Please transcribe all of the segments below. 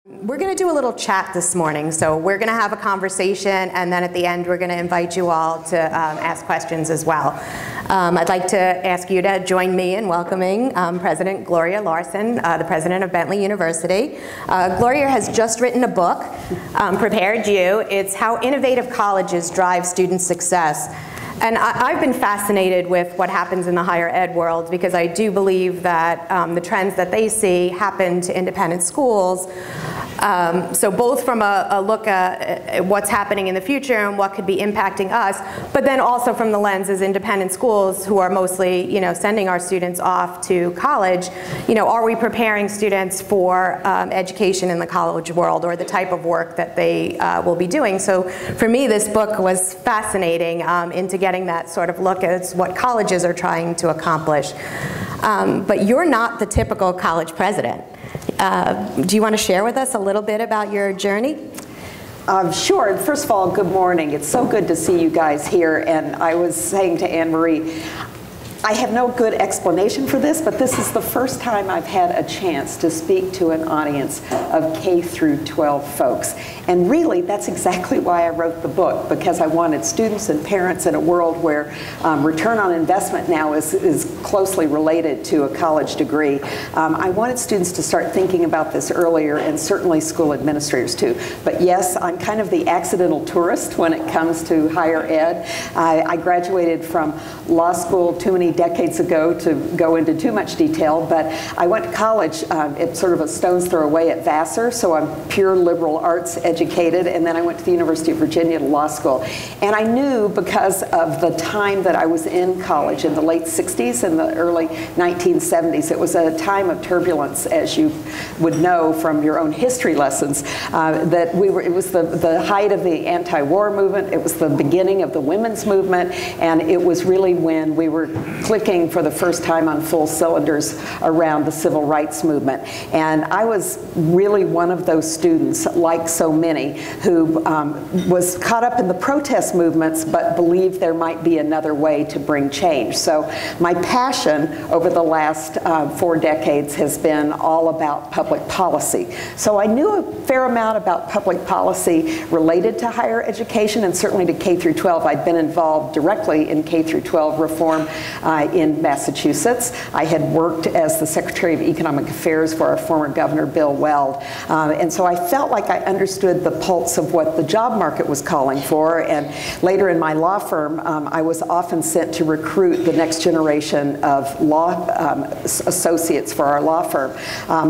We're going to do a little chat this morning, so we're going to have a conversation, and then at the end we're going to invite you all to ask questions as well. I'd like to ask you to join me in welcoming President Gloria Larson, the president of Bentley University. Gloria has just written a book, Prepared You. It's How Innovative Colleges Drive Student Success. And I've been fascinated with what happens in the higher ed world, because I do believe that the trends that they see happen to independent schools. So both from a look at what's happening in the future and what could be impacting us, but then also from the lens as independent schools who are mostly, sending our students off to college, are we preparing students for education in the college world or the type of work that they will be doing? So for me, this book was fascinating into getting that sort of look at what colleges are trying to accomplish. But you're not the typical college president. Do you want to share with us a little bit about your journey? Sure. First of all, good morning. It's so good to see you guys here. And I was saying to Anne Marie, I have no good explanation for this, but this is the first time I've had a chance to speak to an audience of K through 12 folks. And really, that's exactly why I wrote the book, because I wanted students and parents in a world where return on investment now is closely related to a college degree. I wanted students to start thinking about this earlier, and certainly school administrators too. But yes, I'm kind of the accidental tourist when it comes to higher ed. I graduated from law school too many decades ago to go into too much detail, but I went to college at sort of a stone's throw away at Vassar, so I'm pure liberal arts educated, and then I went to the University of Virginia to law school. And I knew, because of the time that I was in college in the late 60s and the early 1970s, it was a time of turbulence, as you would know from your own history lessons, that it was the height of the anti-war movement, it was the beginning of the women's movement, and it was really when we were clicking for the first time on full cylinders around the civil rights movement. And I was really one of those students, like so many, who was caught up in the protest movements but believed there might be another way to bring change. So my passion over the last 4 decades has been all about public policy. So I knew a fair amount about public policy related to higher education, and certainly to K through 12. I'd been involved directly in K through 12 reform in Massachusetts. I had worked as the Secretary of Economic Affairs for our former Governor Bill Weld. And so I felt like I understood the pulse of what the job market was calling for. And later in my law firm, I was often sent to recruit the next generation of law associates for our law firm.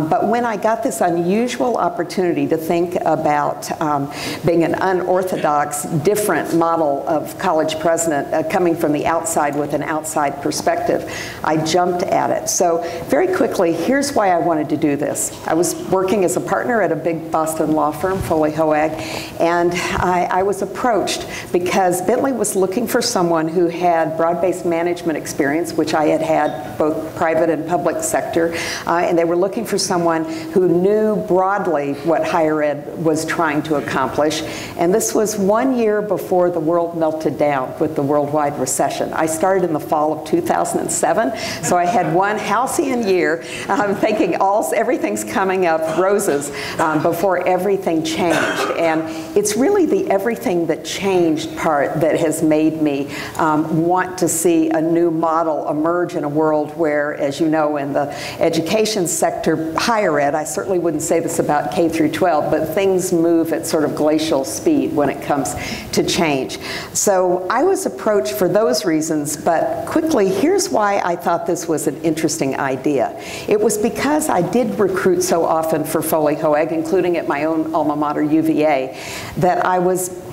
But when I got this unusual opportunity to think about being an unorthodox, different model of college president, coming from the outside with an outside perspective, I jumped at it. So very quickly, here's why I wanted to do this. I was working as a partner at a big Boston law firm, Foley Hoag, and I was approached because Bentley was looking for someone who had broad-based management experience, which I had had both private and public sector, and they were looking for someone who knew broadly what higher ed was trying to accomplish. And this was 1 year before the world melted down with the worldwide recession. I started in the fall of 2007, so I had one halcyon year thinking everything's coming up roses before everything changed. And it's really the everything that changed part that has made me want to see a new model emerge in a world where, as you know, in the education sector, higher ed, I certainly wouldn't say this about K through 12, but things move at sort of glacial speed when it comes to change. So I was approached for those reasons, but quickly, here's why I thought this was an interesting idea. It was because I did recruit so often for Foley Hoag, including at my own alma mater, UVA, that I was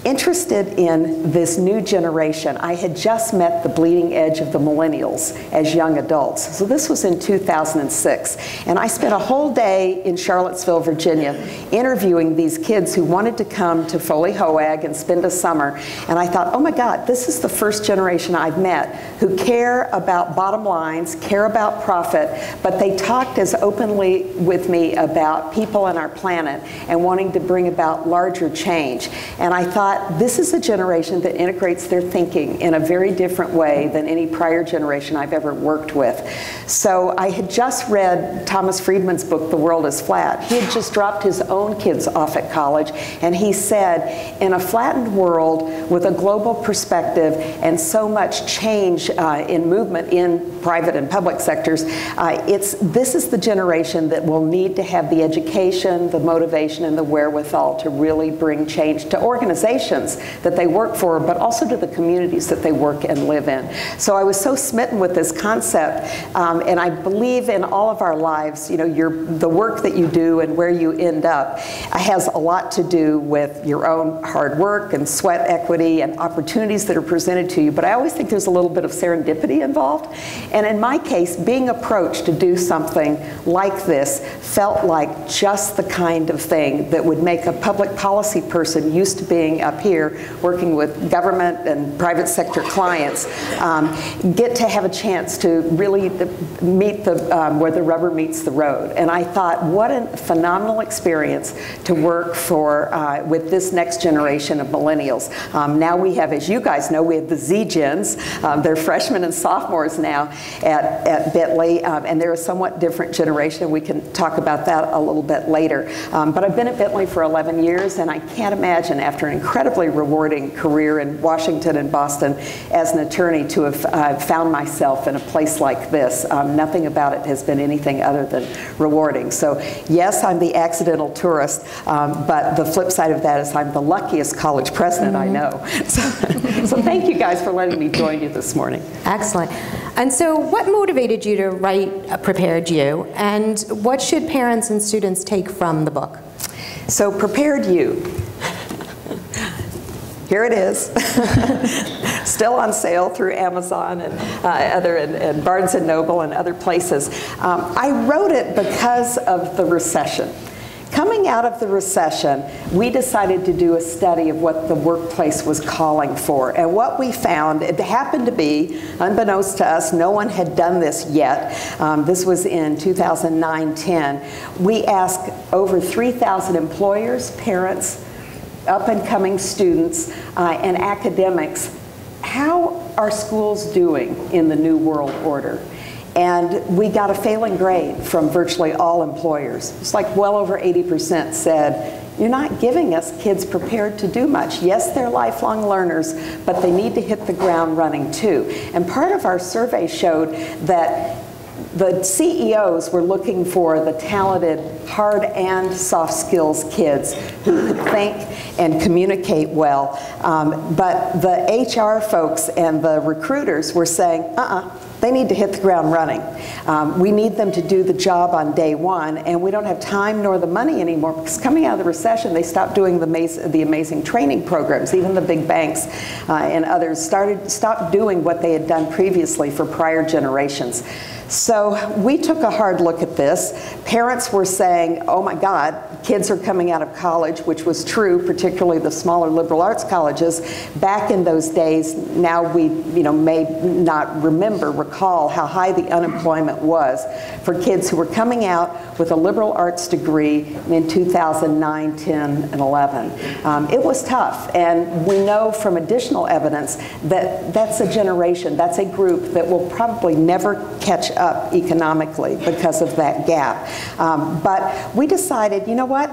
interested in this new generation. I had just met the bleeding edge of the millennials as young adults. So this was in 2006. And I spent a whole day in Charlottesville, Virginia, interviewing these kids who wanted to come to Foley Hoag and spend a summer. And I thought, oh my God, this is the first generation I've met who care about bottom lines, care about profit, but they talked as openly with me about people and our planet and wanting to bring about larger change. And I thought, thought, this is a generation that integrates their thinking in a very different way than any prior generation I've ever worked with. So I had just read Thomas Friedman's book, The World is Flat. He had just dropped his own kids off at college, and he said, in a flattened world with a global perspective and so much change in movement in private and public sectors, this is the generation that will need to have the education, the motivation, and the wherewithal to really bring change to organizations that they work for, but also to the communities that they work and live in. So I was so smitten with this concept, and I believe in all of our lives, you know, the work that you do and where you end up has a lot to do with your own hard work and sweat equity and opportunities that are presented to you, but I always think there's a little bit of serendipity involved. And in my case, being approached to do something like this felt like just the kind of thing that would make a public policy person used to being up here working with government and private sector clients get to have a chance to really meet where the rubber meets the road. And I thought, what a phenomenal experience to work with this next generation of millennials. Now we have, as you guys know, we have the Z-Gens. They're freshmen and sophomores now at Bentley, and they're a somewhat different generation. We can talk about that a little bit later. But I've been at Bentley for 11 years, and I can't imagine, after an incredibly rewarding career in Washington and Boston as an attorney, to have found myself in a place like this. Nothing about it has been anything other than rewarding. So yes, I'm the accidental tourist, but the flip side of that is I'm the luckiest college president I know. So thank you guys for letting me join you this morning. Excellent. And so what motivated you to write Prepared You, and what should parents and students take from the book? So Prepared You. Here it is, still on sale through Amazon and and Barnes & Noble and other places. I wrote it because of the recession. Coming out of the recession, we decided to do a study of what the workplace was calling for. And what we found, it happened to be, unbeknownst to us, no one had done this yet. This was in 2009-10. We asked over 3,000 employers, parents, up-and-coming students, and academics, how are schools doing in the new world order? And we got a failing grade from virtually all employers. It's like well over 80% said, you're not giving us kids prepared to do much. Yes, they're lifelong learners, but they need to hit the ground running too. And part of our survey showed that the CEOs were looking for the talented hard and soft skills kids who could think and communicate well. But the HR folks and the recruiters were saying, they need to hit the ground running. We need them to do the job on day one, and we don't have time nor the money anymore, because coming out of the recession, they stopped doing the amazing training programs. Even the big banks and others stopped doing what they had done previously for prior generations. So we took a hard look at this. Parents were saying, oh my God, kids are coming out of college, which was true, particularly the smaller liberal arts colleges. Back in those days, now we may not recall how high the unemployment was for kids who were coming out with a liberal arts degree in 2009, 10, and 11. It was tough, and we know from additional evidence that that's a generation, that's a group that will probably never catch up economically because of that gap. But we decided, you know what?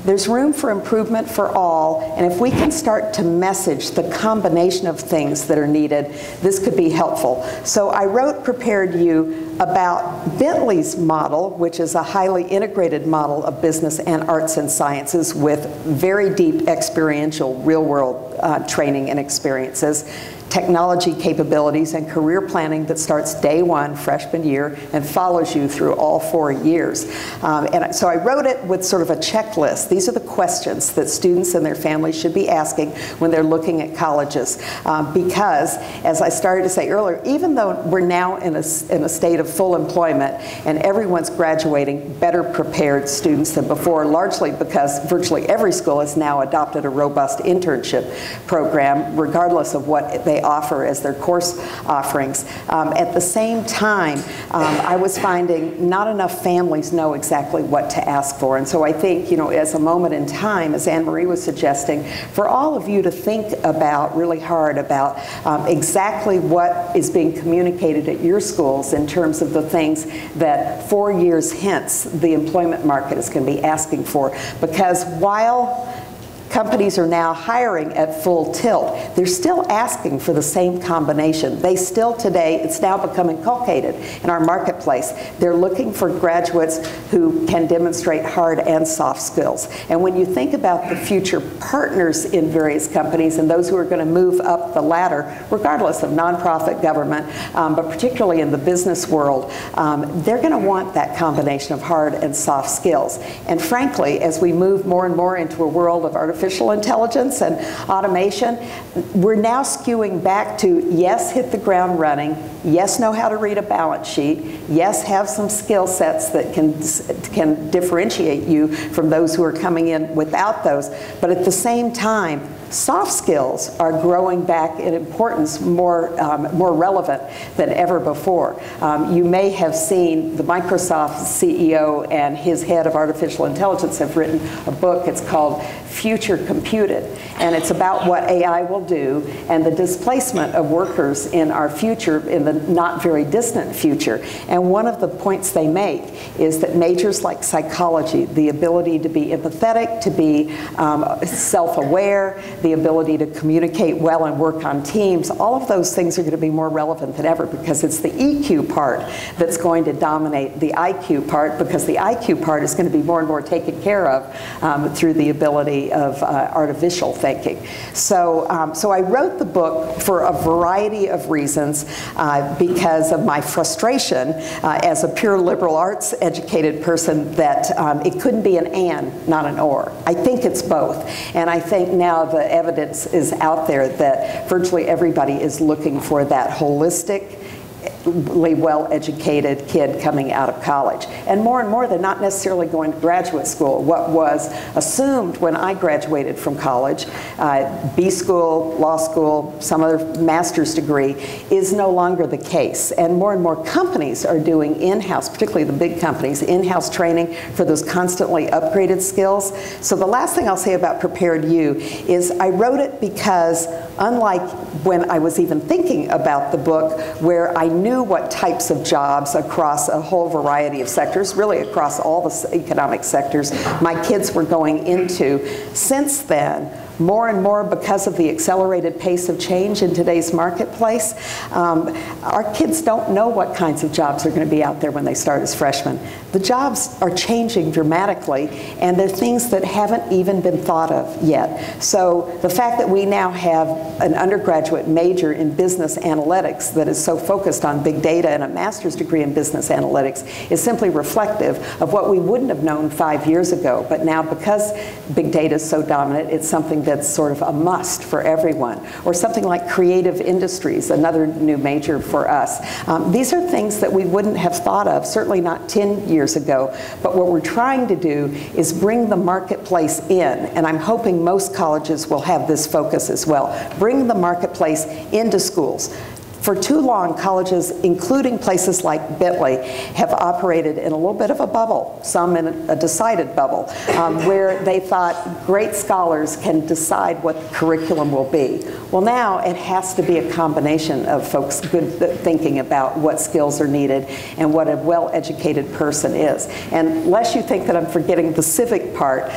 There's room for improvement for all, and if we can start to message the combination of things that are needed, this could be helpful. So I wrote Prepared You about Bentley's model, which is a highly integrated model of business and arts and sciences with very deep experiential real-world training and experiences, technology capabilities, and career planning that starts day one, freshman year, and follows you through all 4 years. And so I wrote it with sort of a checklist. These are the questions that students and their families should be asking when they're looking at colleges. Because, as I started to say earlier, even though we're now in a state of full employment and everyone's graduating better prepared students than before, largely because virtually every school has now adopted a robust internship program, regardless of what they they offer as their course offerings. At the same time, I was finding not enough families know exactly what to ask for. And so I think, as a moment in time, as Anne Marie was suggesting, for all of you to think about really hard about exactly what is being communicated at your schools in terms of the things that 4 years hence the employment market is going to be asking for. Because while companies are now hiring at full tilt, they're still asking for the same combination. They still today, it's now become inculcated in our marketplace. They're looking for graduates who can demonstrate hard and soft skills. And when you think about the future partners in various companies and those who are going to move up the ladder, regardless of nonprofit, government, but particularly in the business world, they're going to want that combination of hard and soft skills. And frankly, as we move more and more into a world of artificial intelligence and automation, we're now skewing back to, yes, hit the ground running, yes, know how to read a balance sheet, yes, have some skill sets that can differentiate you from those who are coming in without those, but at the same time, soft skills are growing back in importance, more relevant than ever before. You may have seen the Microsoft CEO and his head of artificial intelligence have written a book. It's called Future Computed, and it's about what AI will do and the displacement of workers in our future, in the not very distant future. And one of the points they make is that majors like psychology, the ability to be empathetic, to be self-aware, the ability to communicate well and work on teams, all of those things are going to be more relevant than ever, because it's the EQ part that's going to dominate the IQ part, because the IQ part is going to be more and more taken care of through the ability of artificial thinking. So I wrote the book for a variety of reasons, because of my frustration as a pure liberal arts educated person that it couldn't be an and, not an or. I think it's both. And I think now the evidence is out there that virtually everybody is looking for that holistic, well-educated kid coming out of college. And more, they're not necessarily going to graduate school. What was assumed when I graduated from college, B school, law school, some other master's degree, is no longer the case. And more companies are doing in-house, particularly the big companies, in-house training for those constantly upgraded skills. So the last thing I'll say about Prepared You is I wrote it because, unlike when I was even thinking about the book, where I knew what types of jobs across a whole variety of sectors, really across all the economic sectors, my kids were going into, since then, more and more, because of the accelerated pace of change in today's marketplace, our kids don't know what kinds of jobs are going to be out there when they start as freshmen. The jobs are changing dramatically, and they're things that haven't even been thought of yet. So the fact that we now have an undergraduate major in business analytics that is so focused on big data and a master's degree in business analytics is simply reflective of what we wouldn't have known 5 years ago. But now, because big data is so dominant, it's something that's sort of a must for everyone. Or something like creative industries, another new major for us. These are things that we wouldn't have thought of, certainly not 10 years ago. But what we're trying to do is bring the marketplace in, and I'm hoping most colleges will have this focus as well. Bring the marketplace into schools. For too long, colleges, including places like Bentley, have operated in a little bit of a bubble, some in a decided bubble, where they thought great scholars can decide what the curriculum will be. Well, now it has to be a combination of folks good thinking about what skills are needed and what a well-educated person is. And lest you think that I'm forgetting the civic part,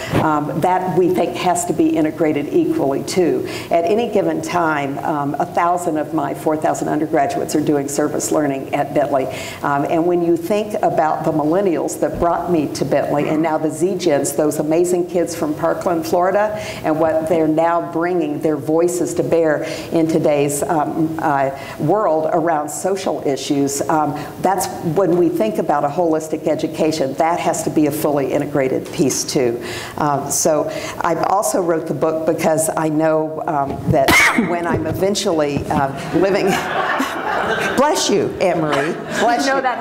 that we think has to be integrated equally too. At any given time, 1,000 of my 4,000 undergraduates are doing service learning at Bentley. And when you think about the millennials that brought me to Bentley, and now the Z-Gens, those amazing kids from Parkland, Florida, and what they're now bringing their voices to bear in today's world around social issues, that's when we think about a holistic education, that has to be a fully integrated piece too. So I also wrote the book because I know that when I'm eventually living, bless Bless you, Anne-Marie. Bless you. That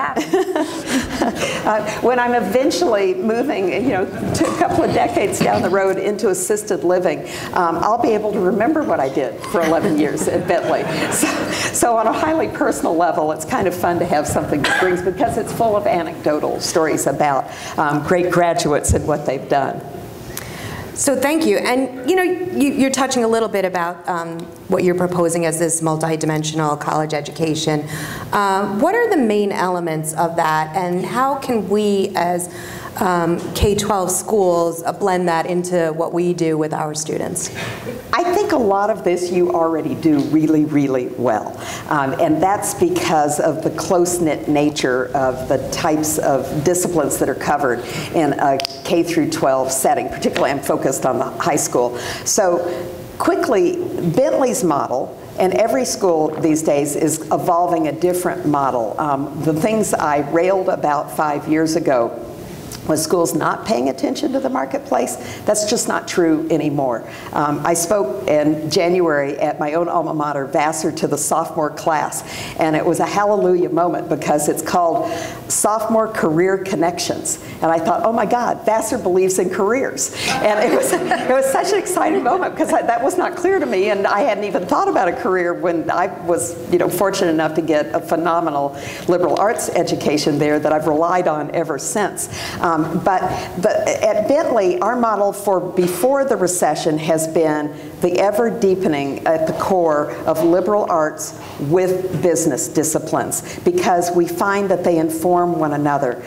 happened. When I'm eventually moving, to a couple of decades down the road into assisted living, I'll be able to remember what I did for 11 years at Bentley. So on a highly personal level, it's kind of fun to have something that brings, because it's full of anecdotal stories about great graduates and what they've done. So thank you. And you're touching a little bit about what you're proposing as this multidimensional college education. What are the main elements of that, and how can we as K-12 schools blend that into what we do with our students? I think a lot of this you already do really, really well. And that's because of the close-knit nature of the types of disciplines that are covered in a K through 12 setting. Particularly, I'm focused on the high school. So quickly, Bentley's model, and every school these days is evolving a different model. The things I railed about 5 years ago was schools not paying attention to the marketplace. That's just not true anymore. I spoke in January at my own alma mater, Vassar, to the sophomore class, and it was a hallelujah moment because it's called Sophomore Career Connections. And I thought, oh my God, Vassar believes in careers. And it was such an exciting moment because that was not clear to me, and I hadn't even thought about a career when I was fortunate enough to get a phenomenal liberal arts education there that I've relied on ever since. But at Bentley, our model for before the recession has been the ever deepening at the core of liberal arts with business disciplines, because we find that they inform one another.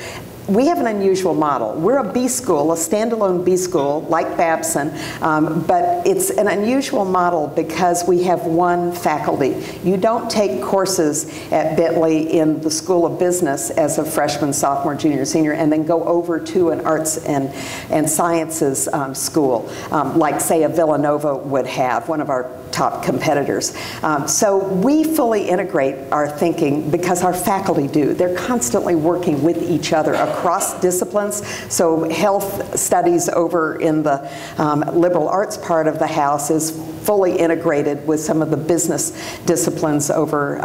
We have an unusual model. We're a B school, a standalone B school, like Babson, but it's an unusual model because we have one faculty. You don't take courses at Bentley in the School of Business as a freshman, sophomore, junior, senior, and then go over to an arts and sciences school, like, say, a Villanova would have, one of our top competitors. So we fully integrate our thinking because our faculty do. They're constantly working with each other across disciplines. So health studies over in the liberal arts part of the house is fully integrated with some of the business disciplines over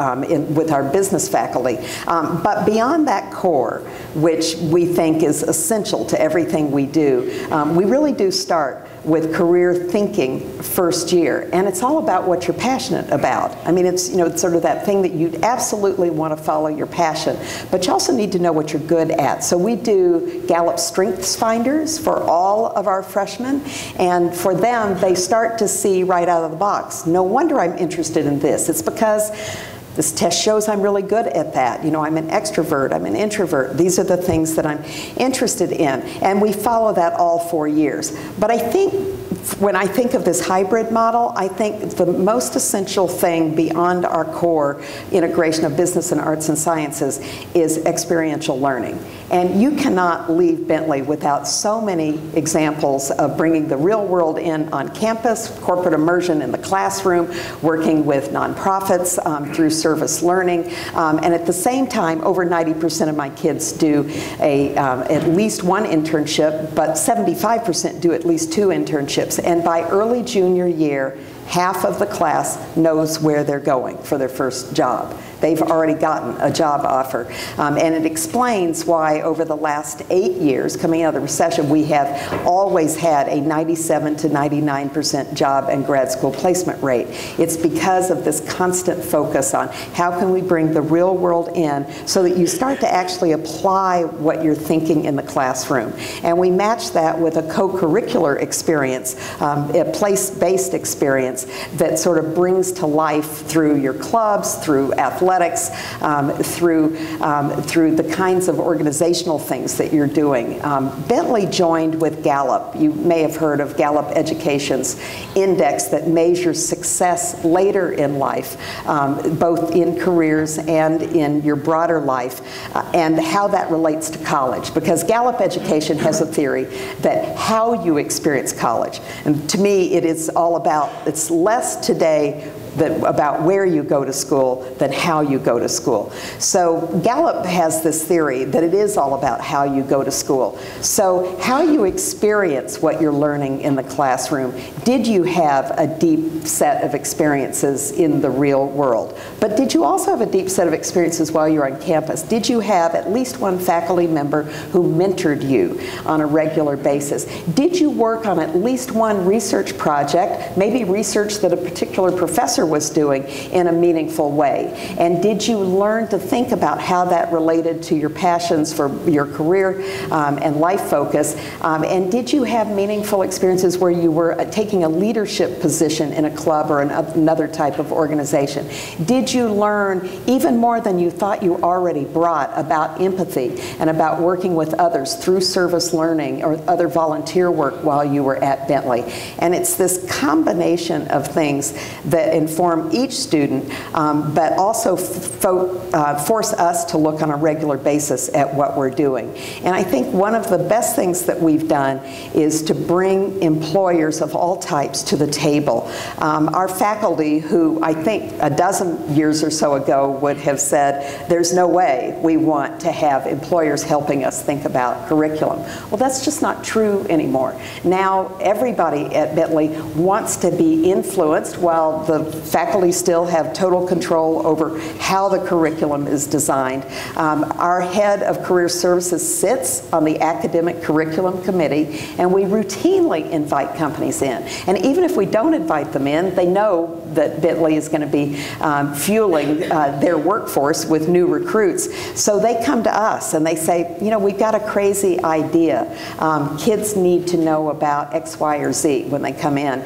with our business faculty. But beyond that core, which we think is essential to everything we do, we really do start with career thinking first year. And it's all about what you're passionate about. I mean, it's sort of that thing that you absolutely want to follow your passion, but you also need to know what you're good at. So we do Gallup Strengths Finders for all of our freshmen, and for them, they start to see right out of the box, no wonder I'm interested in this. It's because this test shows I'm really good at that. I'm an extrovert, I'm an introvert. These are the things that I'm interested in. And we follow that all 4 years. But I think when I think of this hybrid model, I think the most essential thing beyond our core integration of business and arts and sciences is experiential learning. And you cannot leave Bentley without so many examples of bringing the real world in on campus, corporate immersion in the classroom, working with nonprofits through service learning. And at the same time, over 90% of my kids do at least one internship, but 75% do at least 2 internships. And by early junior year, half of the class knows where they're going for their first job. They've already gotten a job offer. And it explains why over the last 8 years, coming out of the recession, we have always had a 97 to 99% job and grad school placement rate. It's because of this constant focus on how can we bring the real world in so that you start to actually apply what you're thinking in the classroom. And we match that with a co-curricular experience, a place-based experience that sort of brings to life through your clubs, through athletics, through the kinds of organizational things that you're doing. Bentley joined with Gallup. You may have heard of Gallup Education's index that measures success later in life, both in careers and in your broader life, and how that relates to college. Because Gallup Education has a theory that how you experience college, and to me it is all about, it's less today about where you go to school than how you go to school. So Gallup has this theory that it is all about how you go to school. So how you experience what you're learning in the classroom. Did you have a deep set of experiences in the real world? But did you also have a deep set of experiences while you're on campus? Did you have at least one faculty member who mentored you on a regular basis? Did you work on at least one research project, maybe research that a particular professor was doing, in a meaningful way? And did you learn to think about how that related to your passions for your career and life focus? And did you have meaningful experiences where you were taking a leadership position in a club or another type of organization? Did you learn even more than you thought you already brought about empathy and about working with others through service learning or other volunteer work while you were at Bentley? And it's this combination of things that inform each student, but also force us to look on a regular basis at what we're doing. And I think one of the best things that we've done is to bring employers of all types to the table. Our faculty, who I think a dozen years or so ago would have said, there's no way we want to have employers helping us think about curriculum. Well, that's just not true anymore. Now everybody at Bentley wants to be influenced, while the faculty still have total control over how the curriculum is designed. Our head of career services sits on the academic curriculum committee, and we routinely invite companies in. And even if we don't invite them in, they know that Bentley is going to be fueling their workforce with new recruits. So they come to us and they say, you know, we've got a crazy idea. Kids need to know about X, Y, or Z when they come in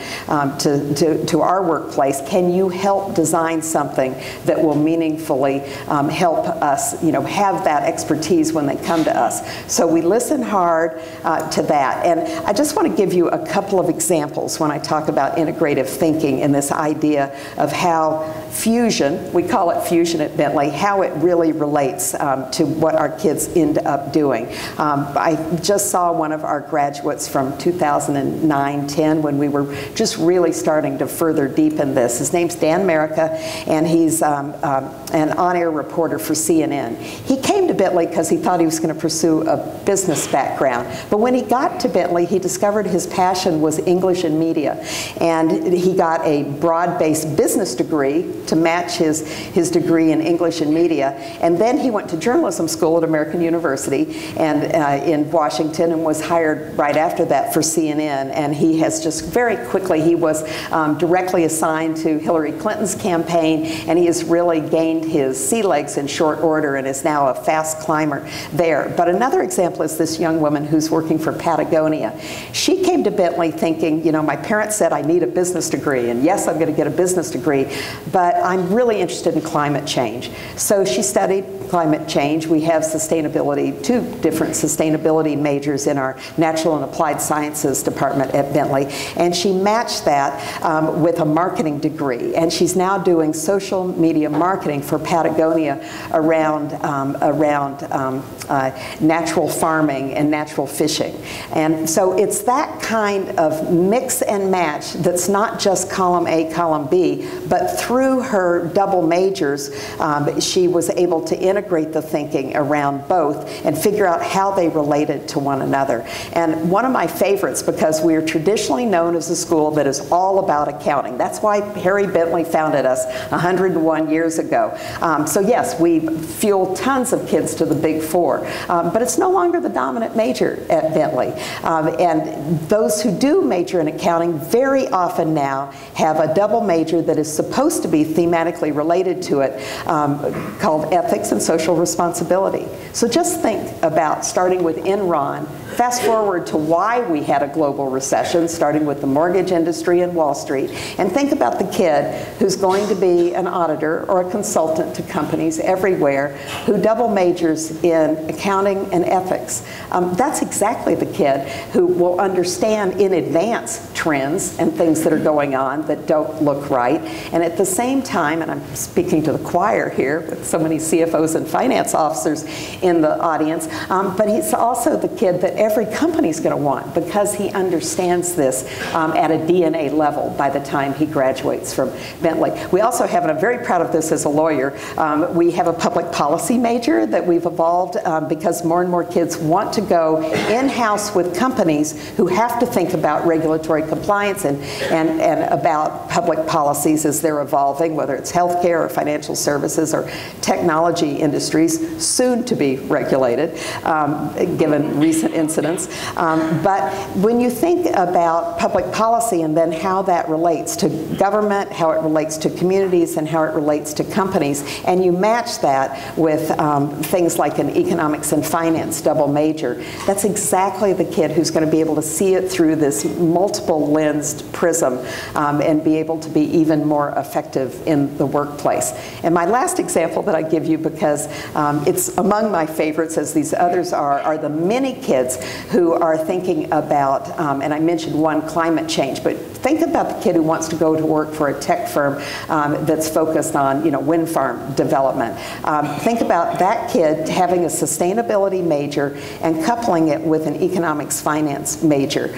to our workplace. Can you help design something that will meaningfully help us, you know, have that expertise when they come to us? So we listen hard to that. And I just want to give you a couple of examples when I talk about integrative thinking and this idea of how fusion, we call it fusion at Bentley, how it really relates to what our kids end up doing. I just saw one of our graduates from 2009-10 when we were just really starting to further deepen this. His name's Dan Merica, and he's an on-air reporter for CNN. He came to Bentley because he thought he was going to pursue a business background. But when he got to Bentley, he discovered his passion was English and media. And he got a broad-based business degree to match his degree in English and media. And then he went to journalism school at American University and in Washington, and was hired right after that for CNN. And he has just very quickly, he was directly assigned to Hillary Clinton's campaign, and he has really gained his sea legs in short order and is now a fast climber there. But another example is this young woman who's working for Patagonia. She came to Bentley thinking, you know, my parents said I need a business degree, and yes, I'm going to get a business degree, but I'm really interested in climate change. So she studied climate change. We have sustainability, 2 different sustainability majors in our natural and applied sciences department at Bentley, and she matched that with a marketing degree, and she's now doing social media marketing for Patagonia around natural farming and natural fishing. And so it's that kind of mix and match that's not just column A, column B, but through her double majors, she was able to integrate the thinking around both and figure out how they related to one another. And one of my favorites, because we are traditionally known as a school that is all about accounting. That's why Harry Bentley founded us 101 years ago. So yes, we fuel tons of kids to the Big Four, but it's no longer the dominant major at Bentley. And those who do major in accounting very often now have a double major that is supposed to be thematically related to it, called ethics and social responsibility. So just think about starting with Enron, fast forward to why we had a global recession, starting with the mortgage industry and Wall Street, and think about the kid who's going to be an auditor or a consultant to companies everywhere who double majors in accounting and ethics. That's exactly the kid who will understand in advance trends and things that are going on that don't look right. And at the same time, and I'm speaking to the choir here with so many CFOs and finance officers in the audience, but he's also the kid that every company's going to want because he understands this at a DNA level by the time he graduates from Bentley. We also have, and I'm very proud of this as a lawyer, we have a public policy major that we've evolved because more and more kids want to go in-house with companies who have to think about regulatory compliance and about public policies as they're evolving, whether it's healthcare or financial services or technology industries, soon to be regulated, given recent incidents. But when you think about public policy and then how that relates to government, how it relates to communities, and how it relates to companies, and you match that with things like an economics and finance double major, that's exactly the kid who's going to be able to see it through this multiple lensed prism and be able to be even more effective in the workplace. And my last example that I give you, because it's among my favorites as these others are the many kids who are thinking about, and I mentioned one, climate change, but think about the kid who wants to go to work for a tech firm that's focused on wind farm development. Think about that kid having a sustainability major and coupling it with an economics finance major.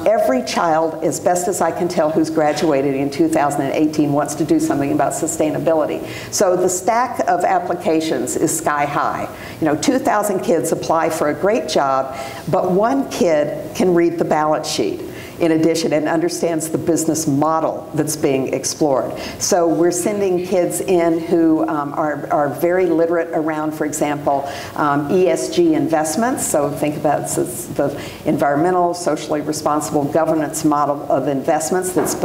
Every child, as best as I can tell, who's graduated in 2018 wants to do something about sustainability. So the stack of applications is sky high. 2,000 kids apply for a great job, but one kid can read the balance sheet in addition and understands the business model that's being explored. So we're sending kids in who are very literate around, for example, ESG investments. So think about the environmental, socially responsible governance model of investments that's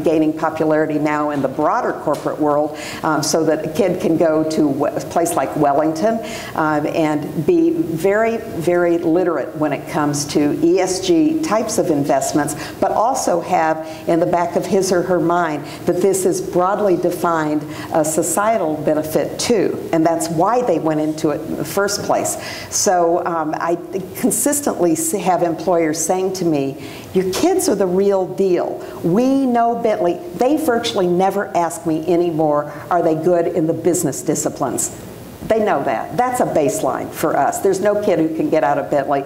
gaining popularity now in the broader corporate world, so that a kid can go to a place like Wellington and be very, very literate when it comes to ESG types of investments, but also have in the back of his or her mind that this is broadly defined a societal benefit too, and that's why they went into it in the first place. So I consistently have employers saying to me, your kids are the real deal. We know Bentley. They virtually never ask me anymore, are they good in the business disciplines? They know that. That's a baseline for us. There's no kid who can get out of Bentley,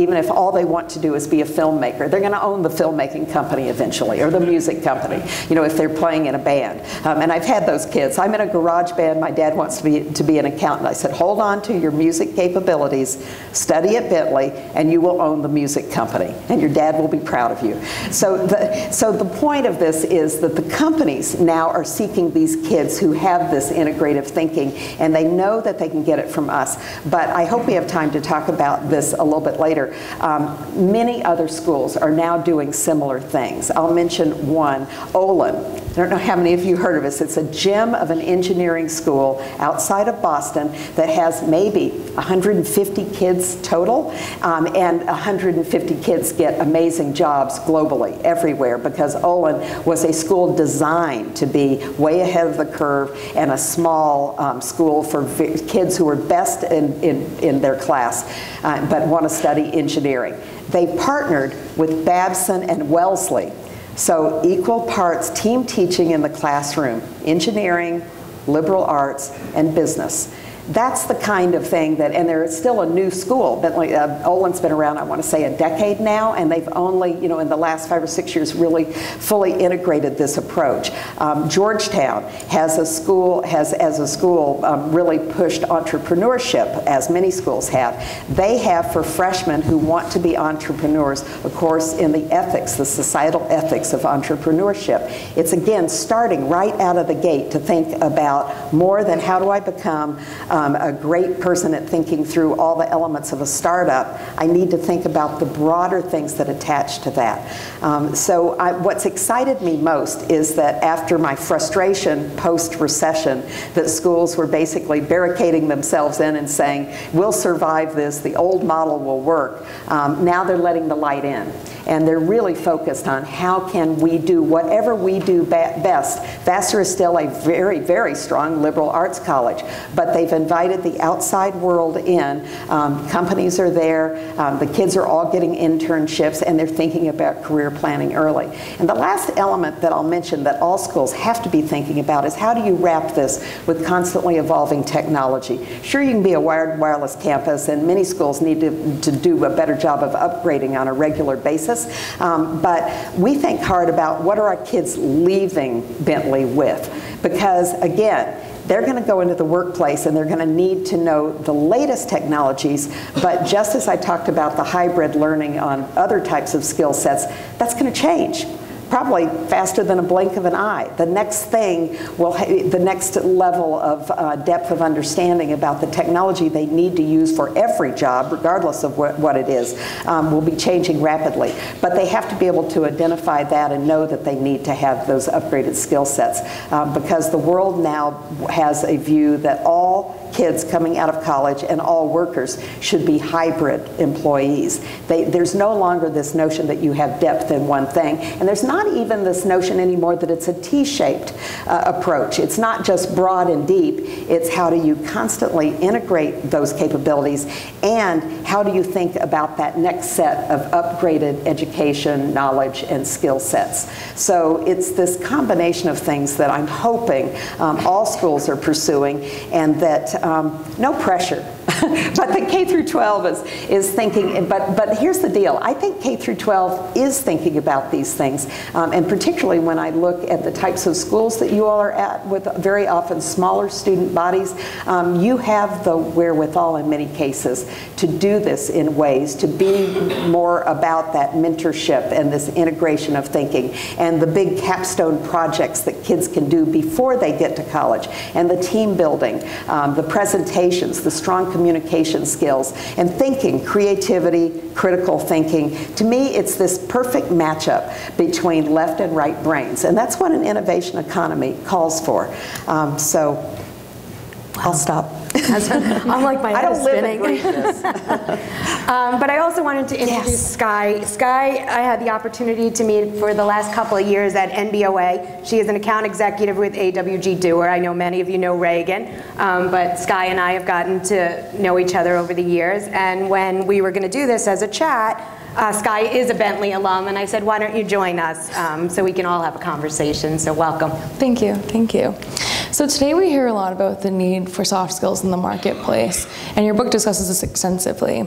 even if all they want to do is be a filmmaker. They're going to own the filmmaking company eventually, or the music company, if they're playing in a band. And I've had those kids. I'm in a garage band. My dad wants to be an accountant. I said, hold on to your music capabilities, study at Bentley, and you will own the music company. And your dad will be proud of you. So the point of this is that the companies now are seeking these kids who have this integrative thinking, and they know that they can get it from us. But I hope we have time to talk about this a little bit later. Many other schools are now doing similar things. I'll mention one, Olin. I don't know how many of you heard of this. It's a gem of an engineering school outside of Boston that has maybe 150 kids total, and 150 kids get amazing jobs globally, everywhere, because Olin was a school designed to be way ahead of the curve and a small school for kids who are best in their class but want to study engineering. They partnered with Babson and Wellesley. So equal parts team teaching in the classroom, engineering, liberal arts, and business. That's the kind of thing that, and they're still a new school. Bentley, Olin's been around, I want to say, a decade now, and they've only, in the last 5 or 6 years, really fully integrated this approach. Georgetown has really pushed entrepreneurship, as many schools have. They have, for freshmen who want to be entrepreneurs, a course in the ethics, the societal ethics of entrepreneurship. It's, again, starting right out of the gate to think about more than how do I become a great person at thinking through all the elements of a startup. I need to think about the broader things that attach to that. What's excited me most is that after my frustration post-recession, that schools were basically barricading themselves in and saying, we'll survive this, the old model will work. Now they're letting the light in. And they're really focused on how can we do whatever we do best. Vassar is still a very, very strong liberal arts college, but they've invited the outside world in. Companies are there, the kids are all getting internships, and they're thinking about career planning early. And the last element that I'll mention that all schools have to be thinking about is how do you wrap this with constantly evolving technology? Sure, you can be a wired wireless campus, and many schools need to do a better job of upgrading on a regular basis, but we think hard about what are our kids leaving Bentley with, because again, they're going to go into the workplace and they're going to need to know the latest technologies, but just as I talked about the hybrid learning on other types of skill sets, that's going to change. Probably faster than a blink of an eye. The next thing the next level of depth of understanding about the technology they need to use for every job, regardless of what it is, will be changing rapidly. But they have to be able to identify that and know that they need to have those upgraded skill sets, because the world now has a view that all kids coming out of college and all workers should be hybrid employees. There's no longer this notion that you have depth in one thing, and there's not even this notion anymore that it's a T-shaped approach. It's not just broad and deep, it's how do you constantly integrate those capabilities, and how do you think about that next set of upgraded education, knowledge, and skill sets. So it's this combination of things that I'm hoping all schools are pursuing, and that no pressure. But the K through 12 is thinking, but here's the deal. I think K through 12 is thinking about these things, and particularly when I look at the types of schools that you all are at with very often smaller student bodies, you have the wherewithal in many cases to do this in ways, to be more about that mentorship and this integration of thinking and the big capstone projects that kids can do before they get to college, and the team building, the presentations, the strong communication skills, and thinking, creativity, critical thinking. To me, it's this perfect matchup between left and right brains, and that's what an innovation economy calls for. So I'll stop. I'm like, my head is spinning. But I also wanted to introduce Sky. Sky, I had the opportunity to meet for the last couple of years at NBOA. She is an account executive with AWG Doer. I know many of you know Reagan, but Sky and I have gotten to know each other over the years. And when we were going to do this as a chat, Sky is a Bentley alum, and I said, why don't you join us so we can all have a conversation. So welcome. Thank you. Thank you. So today we hear a lot about the need for soft skills in the marketplace, and your book discusses this extensively.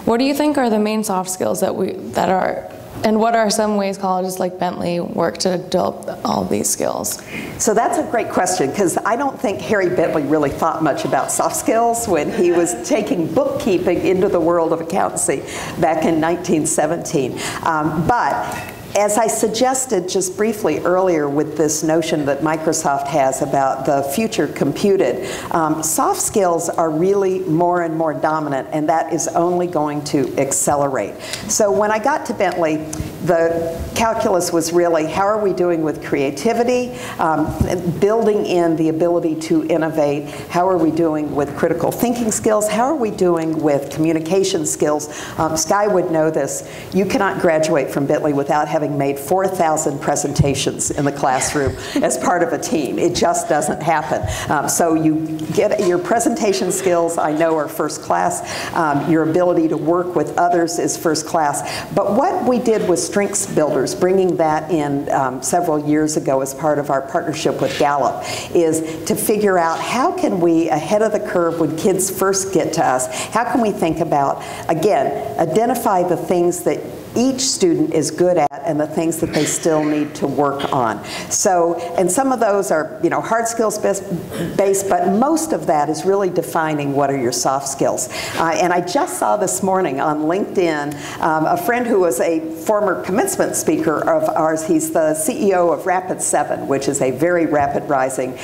What do you think are the main soft skills and what are some ways colleges like Bentley work to develop all of these skills? So that's a great question, because I don't think Harry Bentley really thought much about soft skills when he was taking bookkeeping into the world of accountancy back in 1917. But as I suggested just briefly earlier with this notion that Microsoft has about the future computed, soft skills are really more and more dominant, and that is only going to accelerate. So when I got to Bentley, the calculus was really, how are we doing with creativity, building in the ability to innovate, how are we doing with critical thinking skills, how are we doing with communication skills. Sky would know this. You cannot graduate from Bentley without having made 4,000 presentations in the classroom as part of a team. It just doesn't happen. So you get your presentation skills, I know, are first class. Your ability to work with others is first class. But what we did was strengths builders, bringing that in several years ago as part of our partnership with Gallup, is to figure out how can we, ahead of the curve when kids first get to us, how can we think about, again, identify the things that each student is good at and the things that they still need to work on. So, and some of those are, you know, hard skills based, but most of that is really defining what are your soft skills. And I just saw this morning on LinkedIn a friend who was a former commencement speaker of ours. He's the CEO of Rapid7, which is a very rapid rising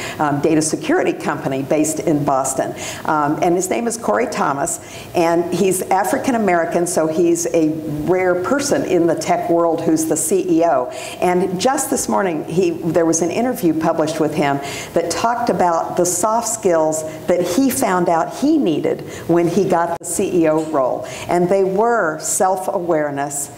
data security company based in Boston. And his name is Corey Thomas, and he's African American, so he's a rare person in the tech world who's the CEO. And just this morning, there was an interview published with him that talked about the soft skills that he found out he needed when he got the CEO role. And they were self-awareness,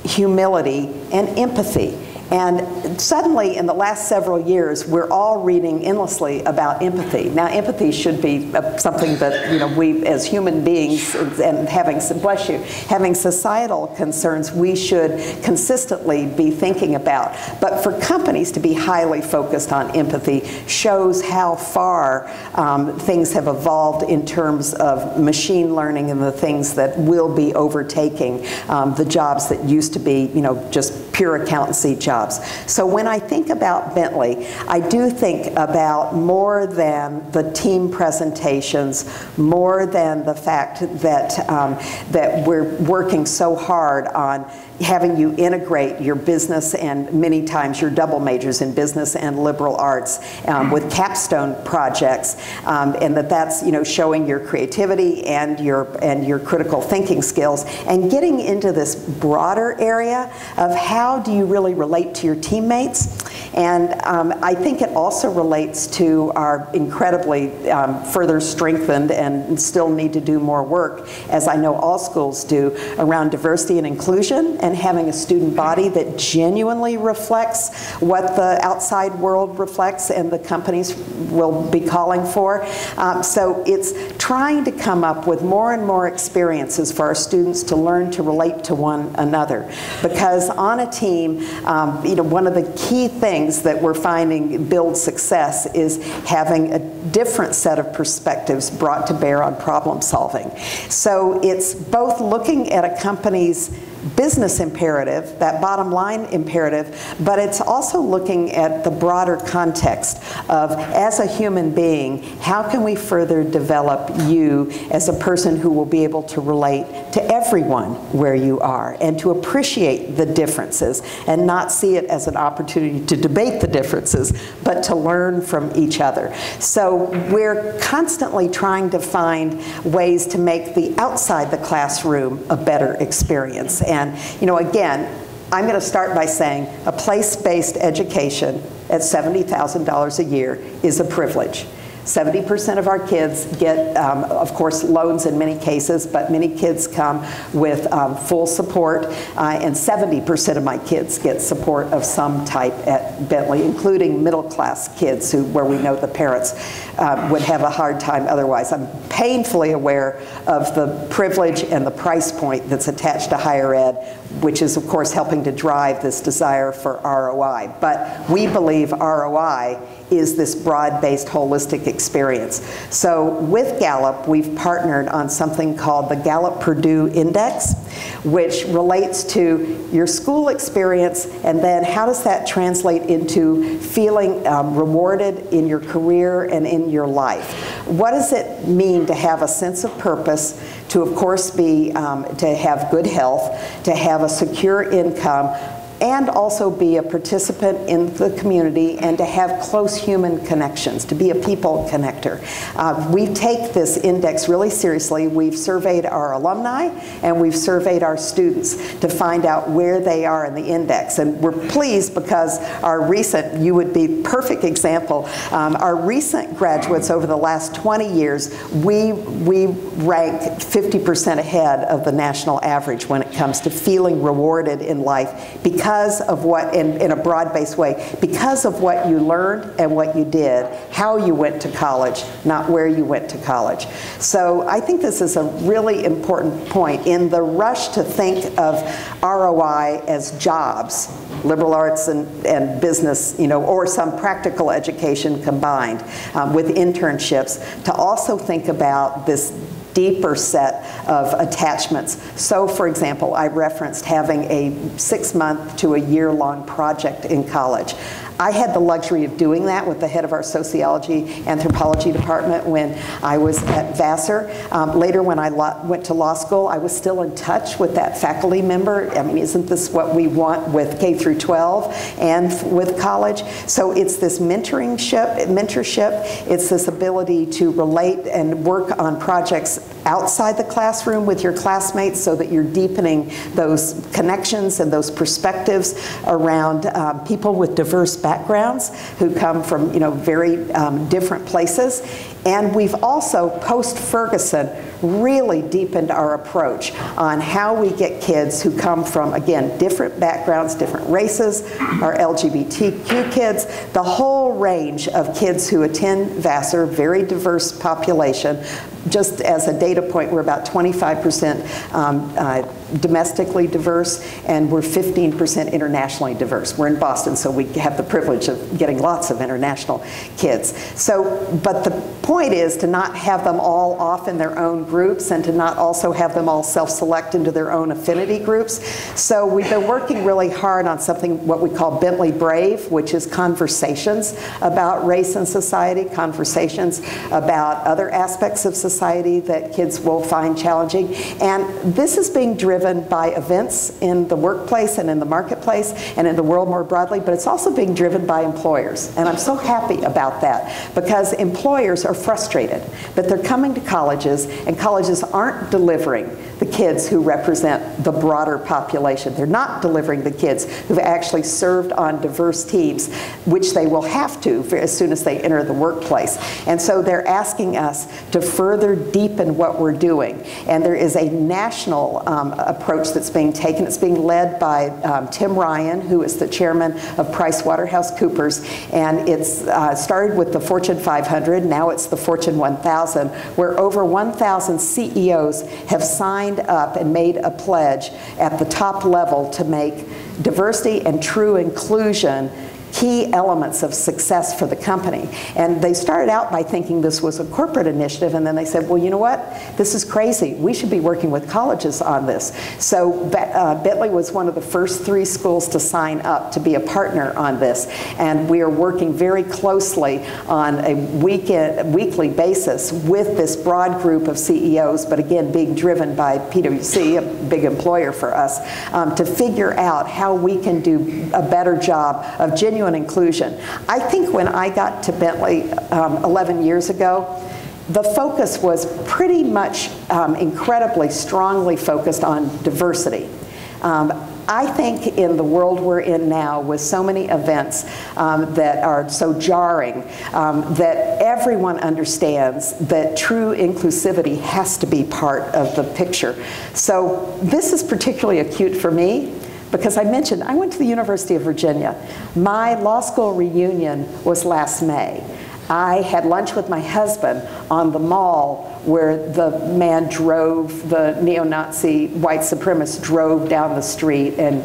humility, and empathy. And suddenly, in the last several years, we're all reading endlessly about empathy. Now, empathy should be something that, you know, we as human beings, and having societal concerns, we should consistently be thinking about. But for companies to be highly focused on empathy shows how far things have evolved in terms of machine learning and the things that will be overtaking the jobs that used to be, you know, just pure accountancy jobs. So when I think about Bentley, I do think about more than the team presentations, more than the fact that, that we're working so hard on having you integrate your business and many times your double majors in business and liberal arts with capstone projects, and that's, you know, showing your creativity and your critical thinking skills, and getting into this broader area of how do you really relate to your teammates. And I think it also relates to our incredibly further strengthened and still need to do more work, as I know all schools do, around diversity and inclusion, and having a student body that genuinely reflects what the outside world reflects and the companies will be calling for. So it's trying to come up with more and more experiences for our students to learn to relate to one another. Because on a team, you know, one of the key things that we're finding build success is having a different set of perspectives brought to bear on problem solving. So it's both looking at a company's business imperative, that bottom line imperative, but it's also looking at the broader context of, as a human being, how can we further develop you as a person who will be able to relate to everyone where you are and to appreciate the differences and not see it as an opportunity to debate the differences, but to learn from each other. So we're constantly trying to find ways to make the outside the classroom a better experience. And, you know, again, I'm going to start by saying a place-based education at $70,000 a year is a privilege. 70% of our kids get, of course, loans in many cases, but many kids come with full support, and 70% of my kids get support of some type at Bentley, including middle-class kids where we know the parents would have a hard time otherwise. I'm painfully aware of the privilege and the price point that's attached to higher ed, which is, of course, helping to drive this desire for ROI. But we believe ROI is this broad-based holistic experience. So with Gallup, we've partnered on something called the Gallup-Purdue Index, which relates to your school experience, and then how does that translate into feeling rewarded in your career and in your life. What does it mean to have a sense of purpose, to of course be, to have good health, to have a secure income, and also be a participant in the community and to have close human connections, to be a people connector. We take this index really seriously. We've surveyed our alumni and we've surveyed our students to find out where they are in the index. And we're pleased because our recent, you would be perfect example, our recent graduates over the last 20 years, we rank 50% ahead of the national average when it comes to feeling rewarded in life because of what, in a broad-based way, because of what you learned and what you did, how you went to college, not where you went to college. So I think this is a really important point. In the rush to think of ROI as jobs, liberal arts and business, you know, or some practical education combined with internships, to also think about this deeper set of attachments. So, for example, I referenced having a 6-month to a year-long project in college. I had the luxury of doing that with the head of our sociology anthropology department when I was at Vassar. Later, when I went to law school, I was still in touch with that faculty member. I mean, isn't this what we want with K through 12 and with college? So it's this mentorship, it's this ability to relate and work on projects outside the classroom with your classmates so that you're deepening those connections and those perspectives around people with diverse backgrounds who come from, very different places. And we've also, post-Ferguson, really deepened our approach on how we get kids who come from, again, different backgrounds, different races, our LGBTQ kids, the whole range of kids who attend Vassar, very diverse population. Just as a data point, we're about 25% domestically diverse, and we're 15% internationally diverse. We're in Boston, so we have the privilege of getting lots of international kids. But the point is to not have them all off in their own groups and to not also have them all self-select into their own affinity groups. So we've been working really hard on something, what we call Bentley Brave, which is conversations about race and society, conversations about other aspects of society that kids will find challenging. And this is being driven by events in the workplace and in the marketplace and in the world more broadly, but it's also being driven by employers. And I'm so happy about that, because employers are frustrated that they're coming to colleges and colleges aren't delivering the kids who represent the broader population. They're not delivering the kids who've actually served on diverse teams, which they will have to as soon as they enter the workplace. And so they're asking us to further deepen what we're doing. And there is a national approach that's being taken. It's being led by Tim Ryan, who is the chairman of PricewaterhouseCoopers. And it's started with the Fortune 500. Now it's the Fortune 1000, where over 1,000 CEOs have signed up and made a pledge at the top level to make diversity and true inclusion key elements of success for the company. And they started out by thinking this was a corporate initiative, and then they said, well, you know what? This is crazy. We should be working with colleges on this. So Bentley was one of the first 3 schools to sign up to be a partner on this. And we are working very closely on a weekly basis with this broad group of CEOs, but again, being driven by PwC, a big employer for us, to figure out how we can do a better job of genuine inclusion. I think when I got to Bentley 11 years ago, the focus was pretty much incredibly strongly focused on diversity. I think in the world we're in now, with so many events that are so jarring, that everyone understands that true inclusivity has to be part of the picture. So this is particularly acute for me, because I mentioned I went to the University of Virginia. My law school reunion was last May. I had lunch with my husband on the mall where the man drove, the neo-Nazi white supremacist drove down the street and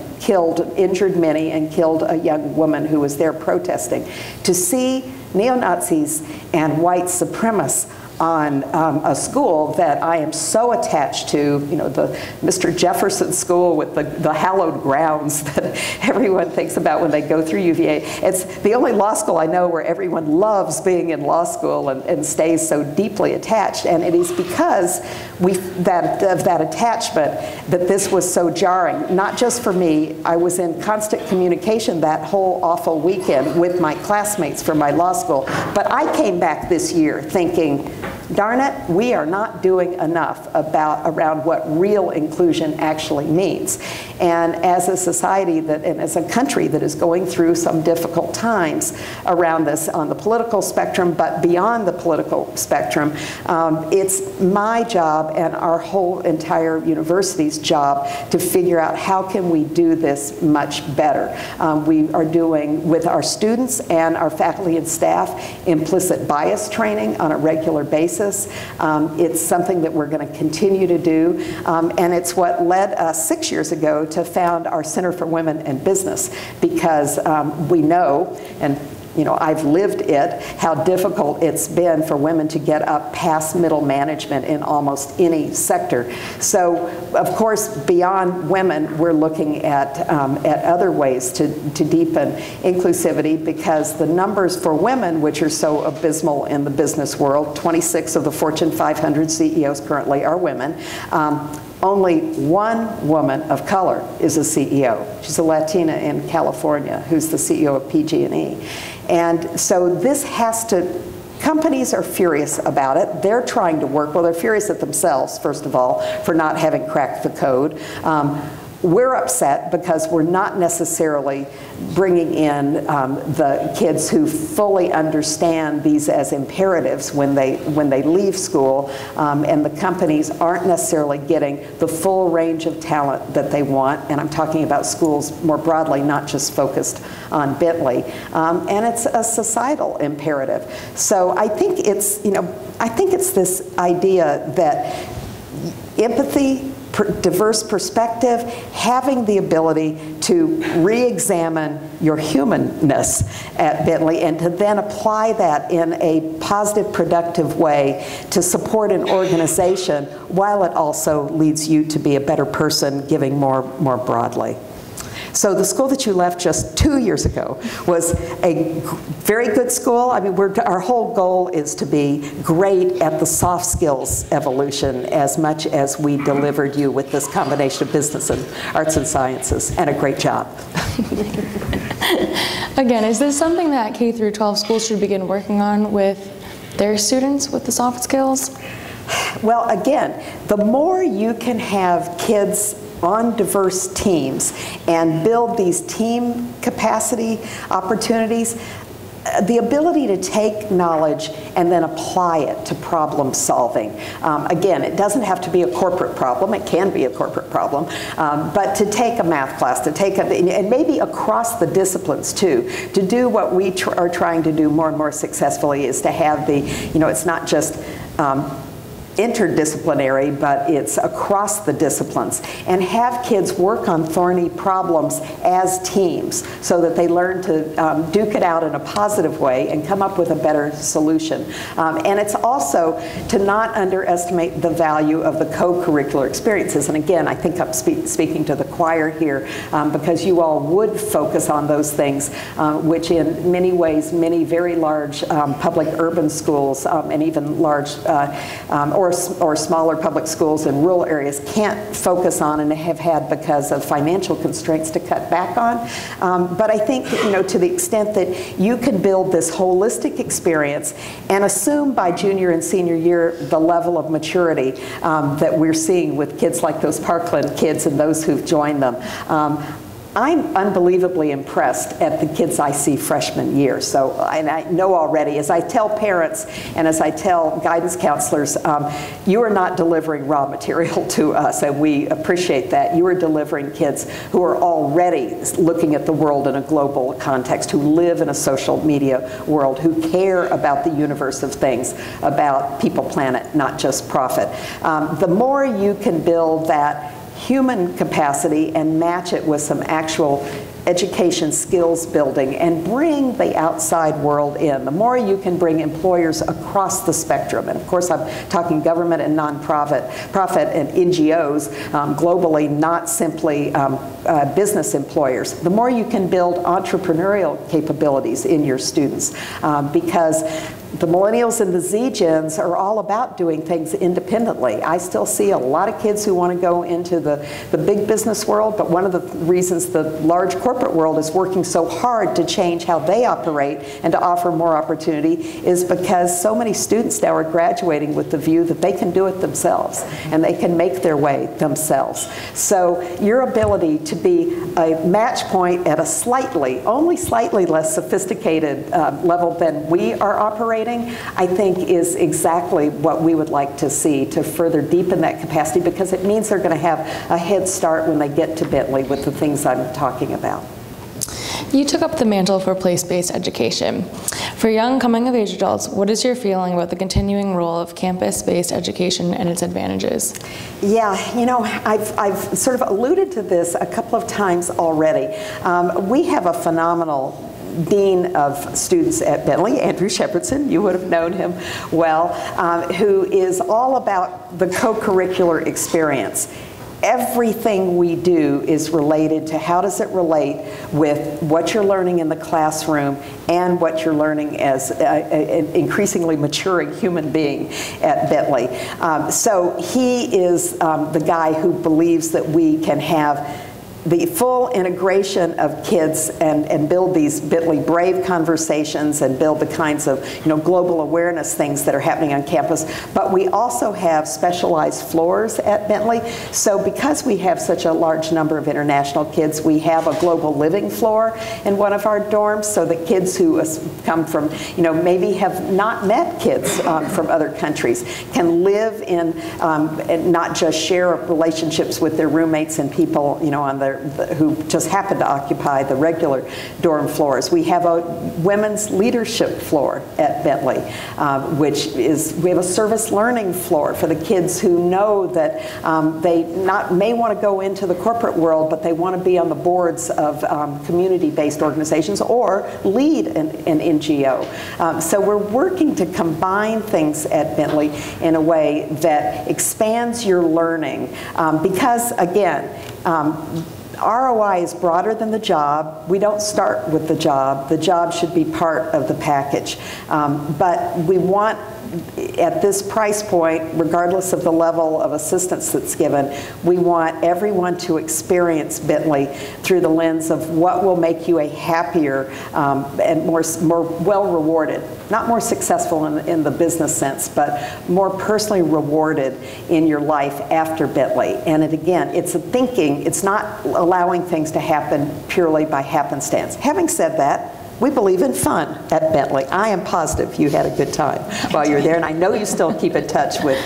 injured many and killed a young woman who was there protesting. To see neo-Nazis and white supremacists on a school that I am so attached to, the Mr. Jefferson School with the hallowed grounds that everyone thinks about when they go through UVA. It's the only law school I know where everyone loves being in law school and stays so deeply attached. And it is because of that attachment that this was so jarring. Not just for me. I was in constant communication that whole awful weekend with my classmates from my law school. But I came back this year thinking, darn it, we are not doing enough around what real inclusion actually means. And as a society and as a country that is going through some difficult times around this on the political spectrum, but beyond the political spectrum, it's my job and our whole entire university's job to figure out how can we do this much better. We are doing, with our students and our faculty and staff, implicit bias training on a regular basis. It's something that we're going to continue to do, and it's what led us 6 years ago to found our Center for Women in Business, because we know, and I've lived it, how difficult it's been for women to get up past middle management in almost any sector. So, of course, beyond women, we're looking at other ways to deepen inclusivity, because the numbers for women, which are so abysmal in the business world, 26 of the Fortune 500 CEOs currently are women. Only one woman of color is a CEO. She's a Latina in California who's the CEO of PG&E. And so this has to Companies are furious about it. They're trying to work, well, they're furious at themselves, first of all, for not having cracked the code. We're upset because we're not necessarily bringing in the kids who fully understand these as imperatives when they leave school, and the companies aren't necessarily getting the full range of talent that they want. And I'm talking about schools more broadly, not just focused on Bentley. And it's a societal imperative. So I think it's, I think it's this idea that empathy, diverse perspective, having the ability to re-examine your humanness at Bentley and to then apply that in a positive, productive way to support an organization while it also leads you to be a better person, giving more broadly. So the school that you left just 2 years ago was a very good school. I mean, our whole goal is to be great at the soft skills evolution as much as we delivered you with this combination of business and arts and sciences, and a great job. Again, is this something that K through 12 schools should begin working on with their students with the soft skills? Well, again, the more you can have kids on diverse teams and build these team capacity opportunities, the ability to take knowledge and then apply it to problem solving. Again, it doesn't have to be a corporate problem. It can be a corporate problem. But to take a math class, to take and maybe across the disciplines too, to do what we are trying to do more and more successfully is to have the, it's not just interdisciplinary, but it's across the disciplines, and have kids work on thorny problems as teams so that they learn to duke it out in a positive way and come up with a better solution. And it's also to not underestimate the value of the co-curricular experiences. And again, I think I'm speaking to the choir here because you all would focus on those things, which in many ways, many very large public urban schools and even large or smaller public schools in rural areas can't focus on and have had because of financial constraints to cut back on. But I think, to the extent that you can build this holistic experience and assume by junior and senior year the level of maturity that we're seeing with kids like those Parkland kids and those who've joined them, I'm unbelievably impressed at the kids I see freshman year. So I know already, as I tell parents and as I tell guidance counselors, you are not delivering raw material to us, and we appreciate that. You are delivering kids who are already looking at the world in a global context, who live in a social media world, who care about the universe of things, about people, planet, not just profit. The more you can build that human capacity and match it with some actual education skills building and bring the outside world in, the more you can bring employers across the spectrum. And of course, I'm talking government and nonprofit and NGOs globally, not simply business employers. The more you can build entrepreneurial capabilities in your students, because the millennials and the Z-Gens are all about doing things independently. I still see a lot of kids who want to go into the big business world, but one of the reasons the large corporate world is working so hard to change how they operate and to offer more opportunity is because so many students now are graduating with the view that they can do it themselves and they can make their way themselves. So your ability to be a match point at a only slightly less sophisticated level than we are operating, I think is exactly what we would like to see to further deepen that capacity, because it means they're going to have a head start when they get to Bentley with the things I'm talking about. You took up the mantle for place-based education. For young coming-of-age adults, what is your feeling about the continuing role of campus-based education and its advantages? Yeah, I've sort of alluded to this a couple of times already. We have a phenomenal Dean of Students at Bentley, Andrew Shepherdson, you would have known him well, who is all about the co-curricular experience. Everything we do is related to how does it relate with what you're learning in the classroom and what you're learning as an increasingly maturing human being at Bentley. So he is the guy who believes that we can have the full integration of kids and build these Bentley Brave conversations and build the kinds of global awareness things that are happening on campus. But we also have specialized floors at Bentley. So because we have such a large number of international kids, we have a global living floor in one of our dorms, so that kids who come from, maybe have not met kids from other countries can live in and not just share relationships with their roommates and people, on who just happen to occupy the regular dorm floors. We have a women's leadership floor at Bentley, we have a service learning floor for the kids who know that they may want to go into the corporate world, but they want to be on the boards of community-based organizations or lead an NGO. So we're working to combine things at Bentley in a way that expands your learning, because again, ROI is broader than the job. We don't start with the job. The job should be part of the package. But we want, at this price point, regardless of the level of assistance that's given, we want everyone to experience Bentley through the lens of what will make you a happier and more well-rewarded, not more successful in the business sense, but more personally rewarded in your life after Bentley. And again, it's a thinking, it's not allowing things to happen purely by happenstance. Having said that, we believe in fun at Bentley. I am positive you had a good time while you were there, and I know you still keep in touch with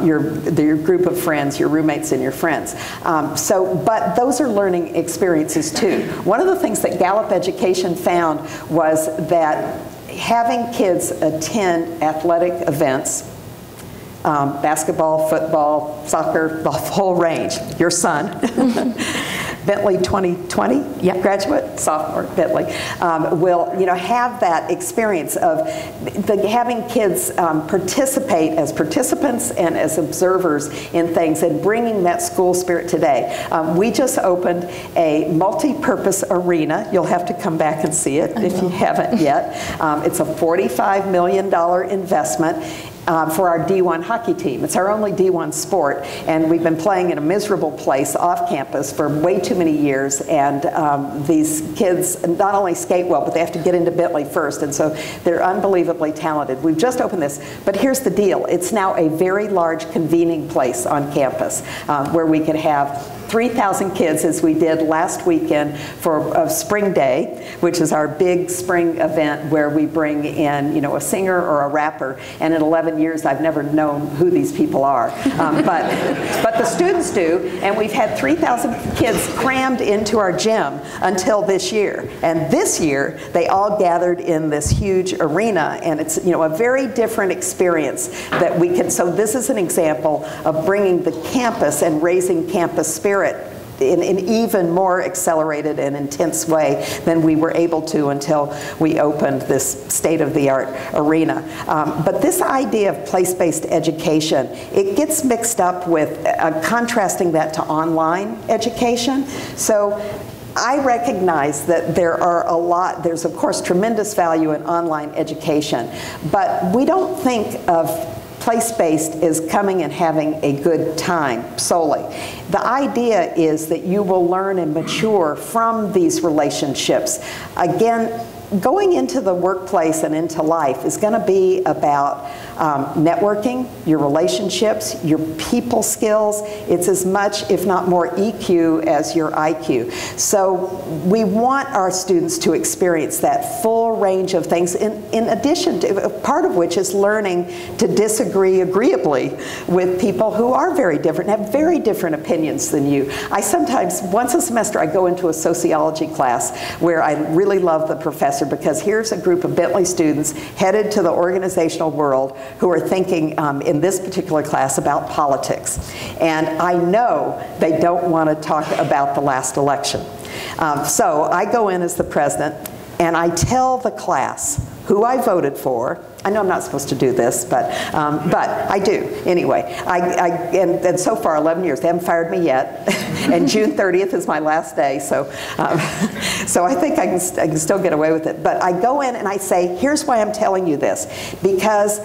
your group of friends, your roommates and your friends. But those are learning experiences too. One of the things that Gallup Education found was that having kids attend athletic events, basketball, football, soccer, the whole range, your son, Bentley 2020 graduate, sophomore Bentley, will have that experience of having kids participate as participants and as observers in things and bringing that school spirit today. We just opened a multi-purpose arena. You'll have to come back and see it if you haven't yet. It's a $45 million investment. For our D1 hockey team. It's our only D1 sport, and we've been playing in a miserable place off campus for way too many years, and these kids not only skate well, but they have to get into Bentley first, and so they're unbelievably talented. We've just opened this, but here's the deal. It's now a very large convening place on campus where we could have 3,000 kids, as we did last weekend for Spring Day, which is our big spring event where we bring in, a singer or a rapper. And in 11 years, I've never known who these people are, but the students do. And we've had 3,000 kids crammed into our gym until this year. And this year, they all gathered in this huge arena, and it's a very different experience that we can. So this is an example of bringing the campus and raising campus spirit in an even more accelerated and intense way than we were able to until we opened this state-of-the-art arena. But this idea of place-based education, it gets mixed up with contrasting that to online education. So I recognize that there's of course tremendous value in online education, but we don't think of place-based is coming and having a good time solely. The idea is that you will learn and mature from these relationships. Again, going into the workplace and into life is going to be about networking, your relationships, your people skills. It's as much, if not more, EQ as your IQ. So we want our students to experience that full range of things, in addition to, part of which is learning to disagree agreeably with people who are very different, have very different opinions than you. I sometimes, once a semester, I go into a sociology class where I really love the professor, because here's a group of Bentley students headed to the organizational world who are thinking in this particular class about politics. And I know they don't want to talk about the last election. So I go in as the president and I tell the class who I voted for. I know I'm not supposed to do this, but I do anyway. And so far, 11 years, they haven't fired me yet. And June 30th is my last day, so I think I can still get away with it. But I go in and I say, here's why I'm telling you this, because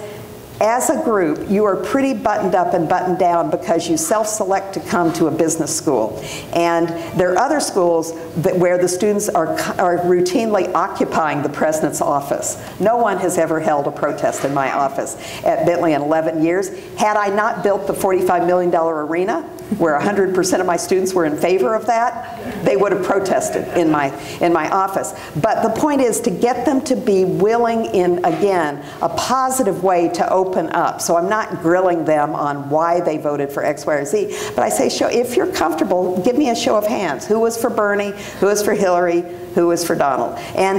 as a group, you are pretty buttoned up and buttoned down because you self-select to come to a business school. And there are other schools where the students are routinely occupying the president's office. No one has ever held a protest in my office at Bentley in 11 years. Had I not built the $45 million arena, where 100% of my students were in favor of that, they would have protested in my office. But the point is to get them to be willing in, again, a positive way to open up. So I'm not grilling them on why they voted for X, Y, or Z, but I say, if you're comfortable, give me a show of hands. Who was for Bernie? Who was for Hillary? Who was for Donald? And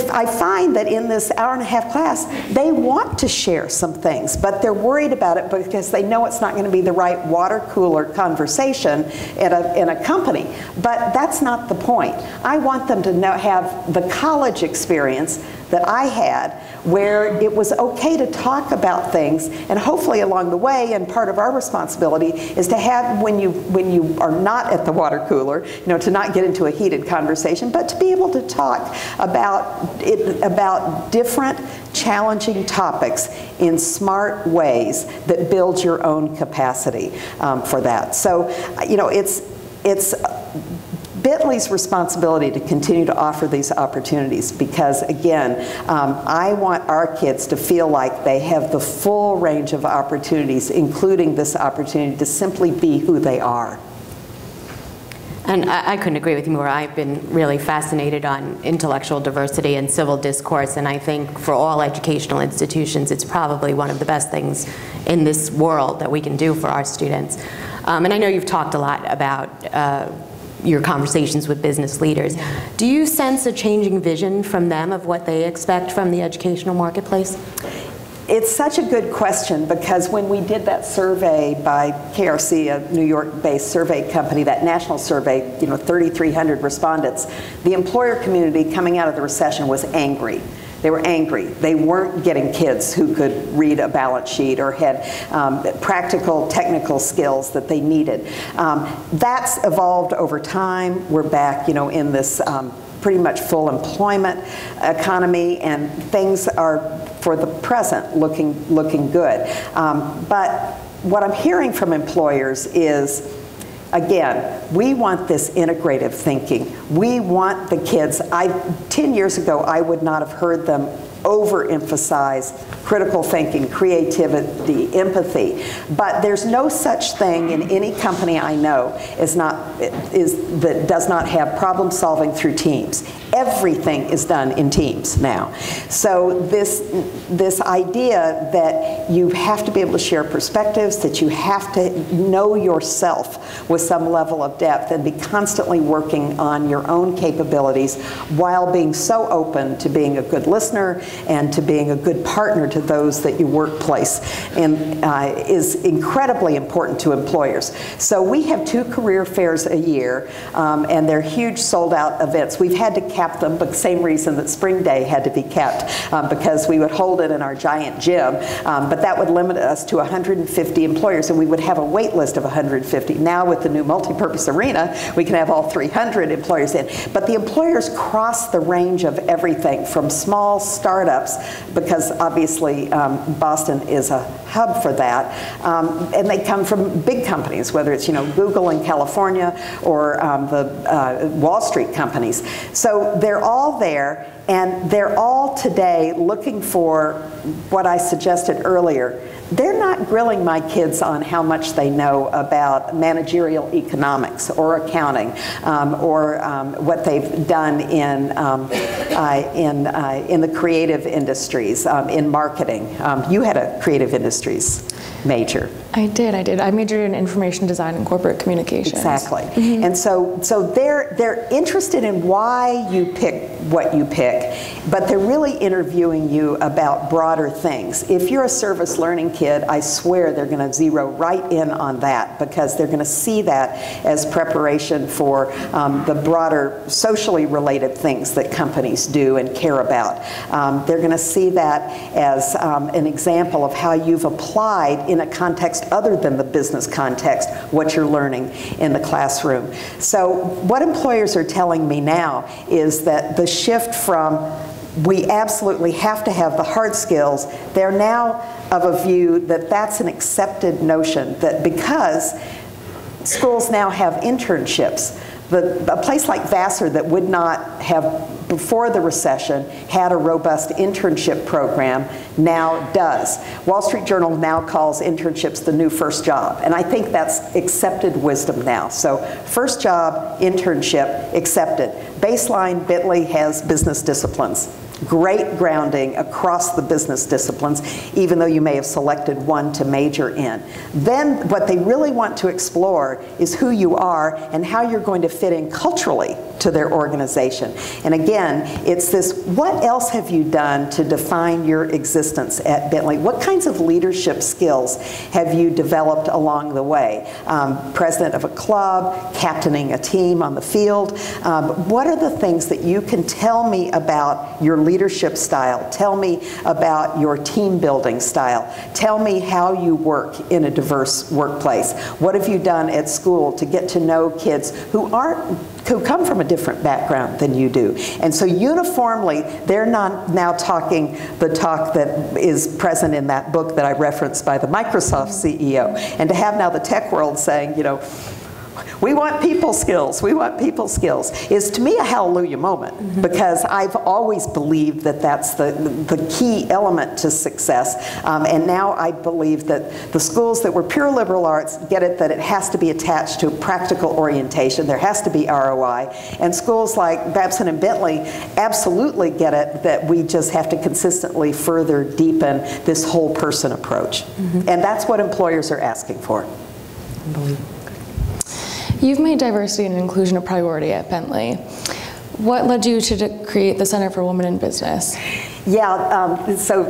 I find that in this hour-and-a-half class, they want to share some things, but they're worried about it because they know it's not going to be the right water cooler conversation in a company. But that's not the point. I want them to have the college experience that I had, where it was okay to talk about things, and hopefully along the way, and part of our responsibility is to have, when you are not at the water cooler, to not get into a heated conversation, but to be able to talk about different challenging topics in smart ways that build your own capacity for that. So, it's Bentley's responsibility to continue to offer these opportunities because, again, I want our kids to feel like they have the full range of opportunities, including this opportunity to simply be who they are. And I couldn't agree with you more. I've been really fascinated on intellectual diversity and civil discourse, and I think for all educational institutions, it's probably one of the best things in this world that we can do for our students. And I know you've talked a lot about your conversations with business leaders. Do you sense a changing vision from them of what they expect from the educational marketplace? It's such a good question because when we did that survey by KRC, a New York-based survey company, that national survey, 3,300 respondents, the employer community coming out of the recession was angry. They were angry. They weren't getting kids who could read a balance sheet or had practical, technical skills that they needed. That's evolved over time. We're back, in this pretty much full employment economy, and things are, for the present, looking good. But what I'm hearing from employers is, again, we want this integrative thinking. We want the kids. 10 years ago, I would not have heard them overemphasize critical thinking, creativity, empathy. But there's no such thing in any company I know that does not have problem solving through teams. Everything is done in teams now. So this idea that you have to be able to share perspectives, that you have to know yourself with some level of depth and be constantly working on your own capabilities while being so open to being a good listener and to being a good partner to those that you workplace, and is incredibly important to employers. So we have 2 career fairs a year, and they're huge sold-out events. We've had to cap them, but the same reason that Spring Day had to be capped, because we would hold it in our giant gym, but that would limit us to 150 employers, and we would have a wait list of 150. Now with the new multi-purpose arena, we can have all 300 employers in. But the employers cross the range of everything from small startups, because obviously Boston is a hub for that, and they come from big companies, whether it's Google in California or the Wall Street companies. So they're all there, and they're all today looking for what I suggested earlier. They're not grilling my kids on how much they know about managerial economics or accounting, or what they've done in the creative industries, in marketing. You had a creative industries major. I did. I majored in information design and corporate communications. Exactly. Mm-hmm. And so they're interested in why you pick what you pick, but they're really interviewing you about broader things. If you're a service learning kid, I swear they're going to zero right in on that, because they're going to see that as preparation for the broader socially related things that companies do and care about. They're going to see that as an example of how you've applied in a context other than the business context what you're learning in the classroom. So what employers are telling me now is that the shift from we absolutely have to have the hard skills. They're now of a view that that's an accepted notion, that because schools now have internships, a place like Vassar that would not have, before the recession, had a robust internship program now does. Wall Street Journal now calls internships the new first job, and I think that's accepted wisdom now. So first job, internship, accepted. Baseline, Bentley has business disciplines. Great grounding across the business disciplines, even though you may have selected one to major in. Then what they really want to explore is who you are and how you're going to fit in culturally to their organization. And again, it's this, what else have you done to define your existence at Bentley? What kinds of leadership skills have you developed along the way? President of a club, captaining a team on the field. What are the things that you can tell me about your leadership style? Tell me about your team building style. Tell me how you work in a diverse workplace. What have you done at school to get to know kids who come from a different background than you do? And so uniformly, they're not now talking the talk that is present in that book that I referenced by the Microsoft CEO. And to have now the tech world saying, you know, we want people skills, we want people skills, is to me a hallelujah moment, because I've always believed that that's the key element to success. And now I believe that the schools that were pure liberal arts get it, that it has to be attached to practical orientation, there has to be ROI. And schools like Babson and Bentley absolutely get it, that we just have to consistently further deepen this whole person approach. And that's what employers are asking for. Unbelievable. You've made diversity and inclusion a priority at Bentley. What led you to create the Center for Women in Business? Yeah, so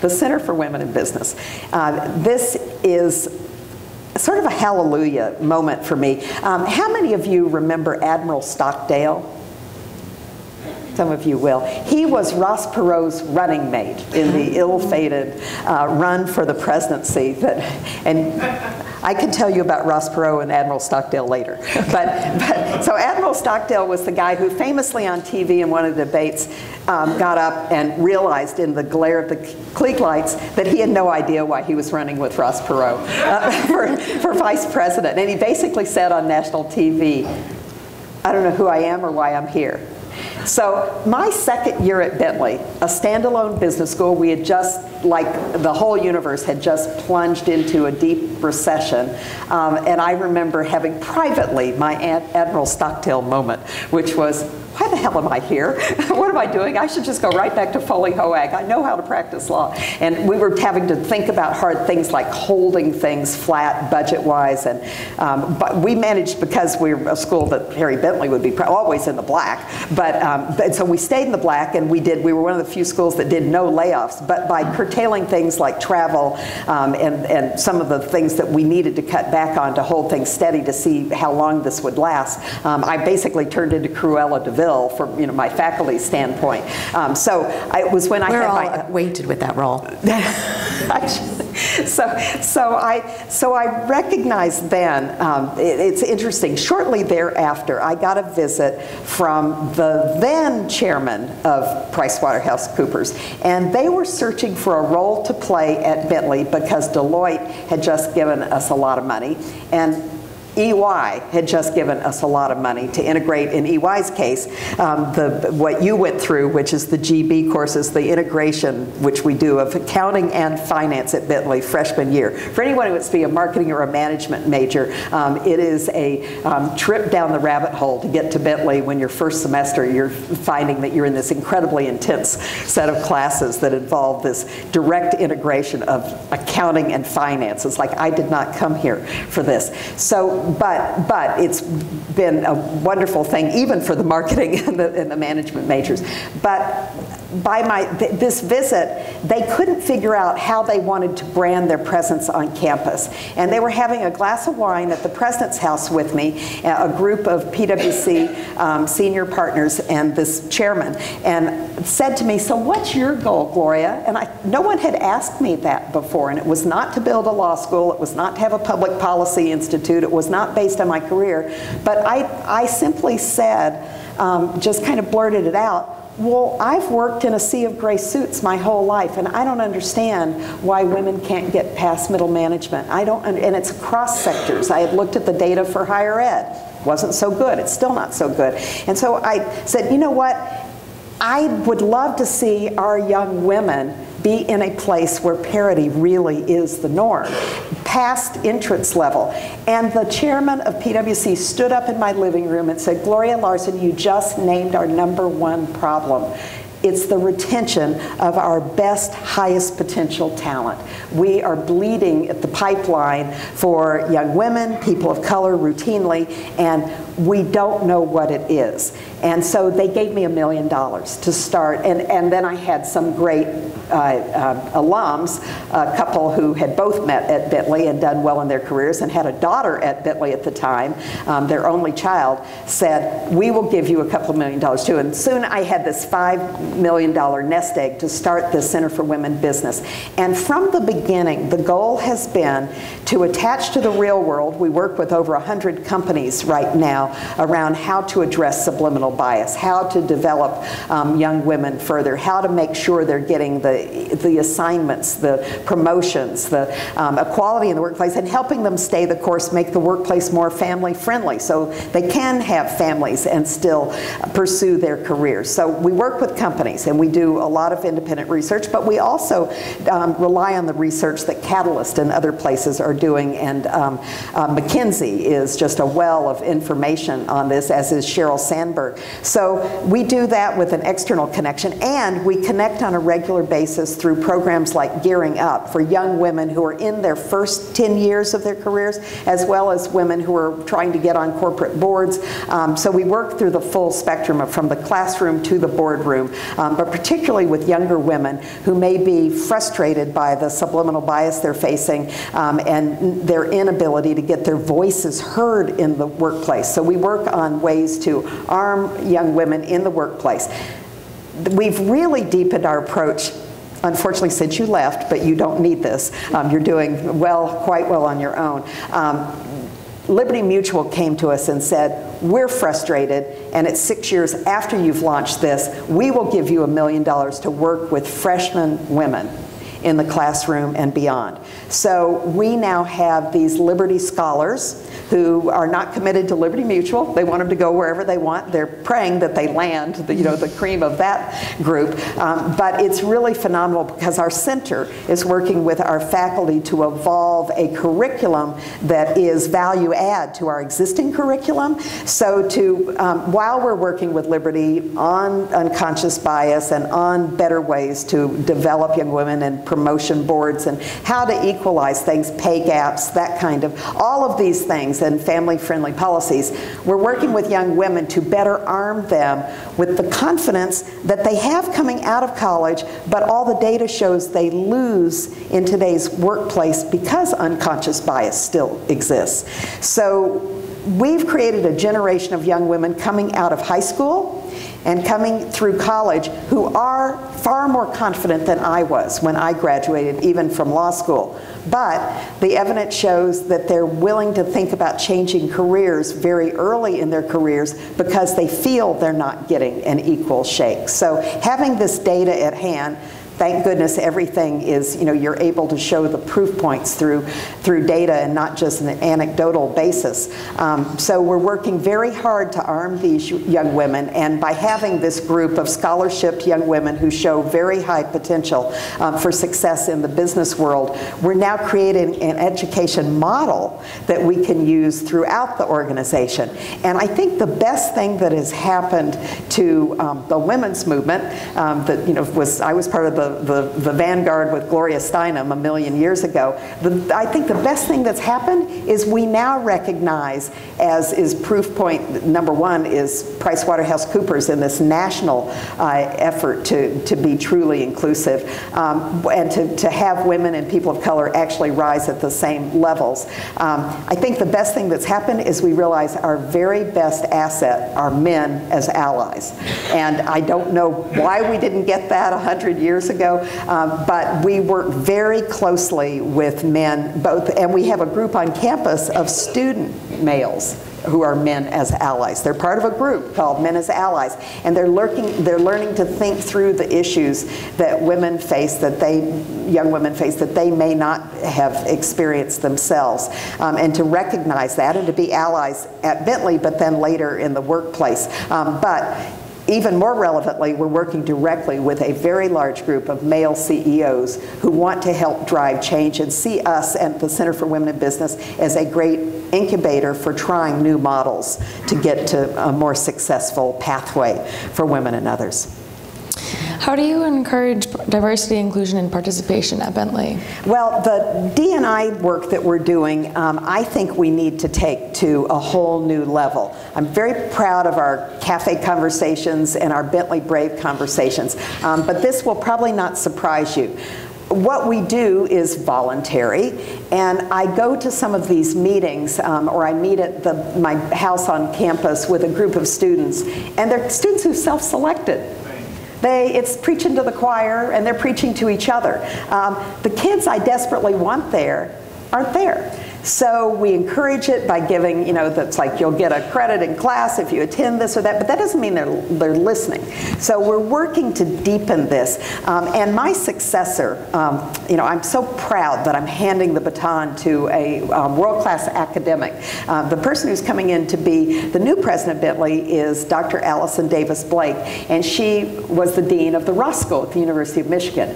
the Center for Women in Business. This is sort of a hallelujah moment for me. How many of you remember Admiral Stockdale? Some of you will. He was Ross Perot's running mate in the ill-fated run for the presidency. And I can tell you about Ross Perot and Admiral Stockdale later. So Admiral Stockdale was the guy who famously on TV in one of the debates got up and realized in the glare of the Klieg lights that he had no idea why he was running with Ross Perot for vice president. And he basically said on national TV, I don't know who I am or why I'm here. So my second year at Bentley, a standalone business school, we had just, like the whole universe, had just plunged into a deep recession. And I remember having privately my Admiral Stockdale moment, which was, why the hell am I here? What am I doing? I should just go right back to Foley Hoag. I know how to practice law. And we were having to think about hard things like holding things flat budget-wise. And but we managed, because we're a school that Harry Bentley would be always in the black. But so we stayed in the black, and we were one of the few schools that did no layoffs. But by curtailing things like travel and some of the things that we needed to cut back on to hold things steady to see how long this would last, I basically turned into Cruella de Vil from my faculty standpoint. So it was when I had my... We're all acquainted with that role. So I recognized then, it's interesting, shortly thereafter I got a visit from the then chairman of PricewaterhouseCoopers, and they were searching for a role to play at Bentley because Deloitte had just given us a lot of money, and EY had just given us a lot of money to integrate, in EY's case, what you went through, which is the GB courses, the integration, which we do, of accounting and finance at Bentley freshman year. For anyone who wants to be a marketing or a management major, it is a trip down the rabbit hole to get to Bentley when your first semester you're finding that you're in this incredibly intense set of classes that involve this direct integration of accounting and finance. It's like, I did not come here for this. So, but it's been a wonderful thing, even for the marketing and the management majors. But by this visit, they couldn't figure out how they wanted to brand their presence on campus. And they were having a glass of wine at the president's house with me, a group of PwC senior partners and this chairman, and said to me, so what's your goal, Gloria? And no one had asked me that before, and it was not to build a law school, it was not to have a public policy institute, it was not based on my career, but I simply said, just kind of blurted it out, well, I've worked in a sea of gray suits my whole life, and I don't understand why women can't get past middle management. And it's across sectors. I had looked at the data for higher ed. Wasn't so good. It's still not so good. And so I said, you know what? I would love to see our young women be in a place where parity really is the norm, past entrance level. And the chairman of PwC stood up in my living room and said, Gloria Larson, you just named our #1 problem. It's the retention of our best, highest potential talent. We are bleeding at the pipeline for young women, people of color routinely, and we don't know what it is. And so they gave me $1 million to start, and then I had some great alums, a couple who had both met at Bentley and done well in their careers and had a daughter at Bentley at the time, their only child, said, we will give you a couple of $1 million too. And soon I had this $5 million nest egg to start the Center for Women Business. And from the beginning, the goal has been to attach to the real world. We work with over 100 companies right now around how to address subliminal bias, how to develop young women further, how to make sure they're getting the assignments, the promotions, the equality in the workplace, and helping them stay the course, make the workplace more family friendly so they can have families and still pursue their careers. So we work with companies and we do a lot of independent research, but we also rely on the research that Catalyst and other places are doing, and McKinsey is just a well of information on this, as is Sheryl Sandberg. So we do that with an external connection, and we connect on a regular basis through programs like Gearing Up for young women who are in their first 10 years of their careers, as well as women who are trying to get on corporate boards. So we work through the full spectrum from the classroom to the boardroom, but particularly with younger women who may be frustrated by the subliminal bias they're facing and their inability to get their voices heard in the workplace. So we work on ways to arm young women in the workplace. We've really deepened our approach, unfortunately, since you left, but you don't need this. You're doing well, quite well on your own. Liberty Mutual came to us and said, we're frustrated, and it's 6 years after you've launched this, we will give you $1 million to work with freshman women in the classroom and beyond. So we now have these Liberty Scholars who are not committed to Liberty Mutual. They want them to go wherever they want. They're praying that they land, the cream of that group. But it's really phenomenal because our center is working with our faculty to evolve a curriculum that is value add to our existing curriculum. So while we're working with Liberty on unconscious bias and on better ways to develop young women and promotion boards and how to equalize things, pay gaps, that kind of, all of these things, and family-friendly policies, we're working with young women to better arm them with the confidence that they have coming out of college, but all the data shows they lose in today's workplace because unconscious bias still exists. So we've created a generation of young women coming out of high school and coming through college who are far more confident than I was when I graduated, even from law school. But the evidence shows that they're willing to think about changing careers very early in their careers because they feel they're not getting an equal shake. So having this data at hand, thank goodness everything is, you're able to show the proof points through data and not just an anecdotal basis. So we're working very hard to arm these young women, and by having this group of scholarship young women who show very high potential for success in the business world, we're now creating an education model that we can use throughout the organization. And I think the best thing that has happened to the women's movement, I was part of the vanguard with Gloria Steinem a million years ago. I think the best thing that's happened is we now recognize, as is proof point number one, is PricewaterhouseCoopers in this national effort to be truly inclusive and to have women and people of color actually rise at the same levels. I think the best thing that's happened is we realize our very best asset are men as allies. And I don't know why we didn't get that 100 years ago, but we work very closely with men both, and we have a group on campus of student males who are men as allies. They're part of a group called Men as Allies, and they're learning to think through the issues that women face, young women face, that they may not have experienced themselves, and to recognize that and to be allies at Bentley, but then later in the workplace. But even more relevantly, we're working directly with a very large group of male CEOs who want to help drive change and see us and the Center for Women in Business as a great incubator for trying new models to get to a more successful pathway for women and others. How do you encourage diversity, inclusion, and participation at Bentley? Well, the D&I work that we're doing, I think we need to take to a whole new level. I'm very proud of our cafe conversations and our Bentley Brave conversations, but this will probably not surprise you. What we do is voluntary, and I go to some of these meetings, or I meet at my house on campus with a group of students, and they're students who self-selected. It's preaching to the choir, and they're preaching to each other. The kids I desperately want there aren't there. So we encourage it by giving, that's like you'll get a credit in class if you attend this or that, but that doesn't mean they're listening. So we're working to deepen this. And my successor, I'm so proud that I'm handing the baton to a world-class academic. The person who's coming in to be the new president of Bentley is Dr. Allison Davis Blake, and she was the dean of the Ross School at the University of Michigan.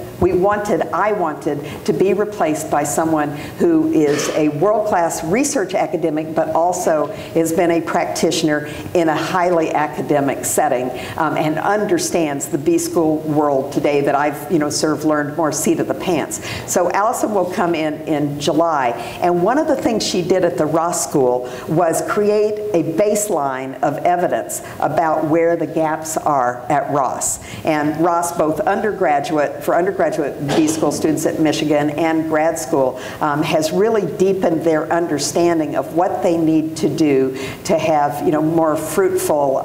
I wanted to be replaced by someone who is a world-class research academic, but also has been a practitioner in a highly academic setting, and understands the B-school world today that I've sort of learned more seat of the pants. So Allison will come in July, and one of the things she did at the Ross School was create a baseline of evidence about where the gaps are at Ross. And Ross, both for undergraduate B-school students at Michigan and grad school, has really deepened their understanding of what they need to do to have more fruitful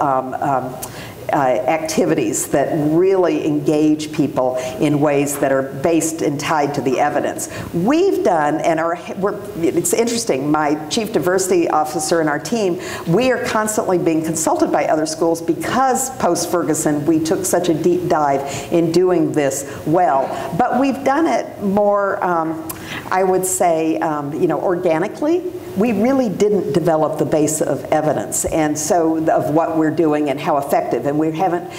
activities that really engage people in ways that are based and tied to the evidence. We've done, and it's interesting, my chief diversity officer and our team, we are constantly being consulted by other schools because post-Ferguson we took such a deep dive in doing this well. But we've done it more, I would say, organically. We really didn't develop the base of evidence, and so of what we're doing and how effective. And we haven't,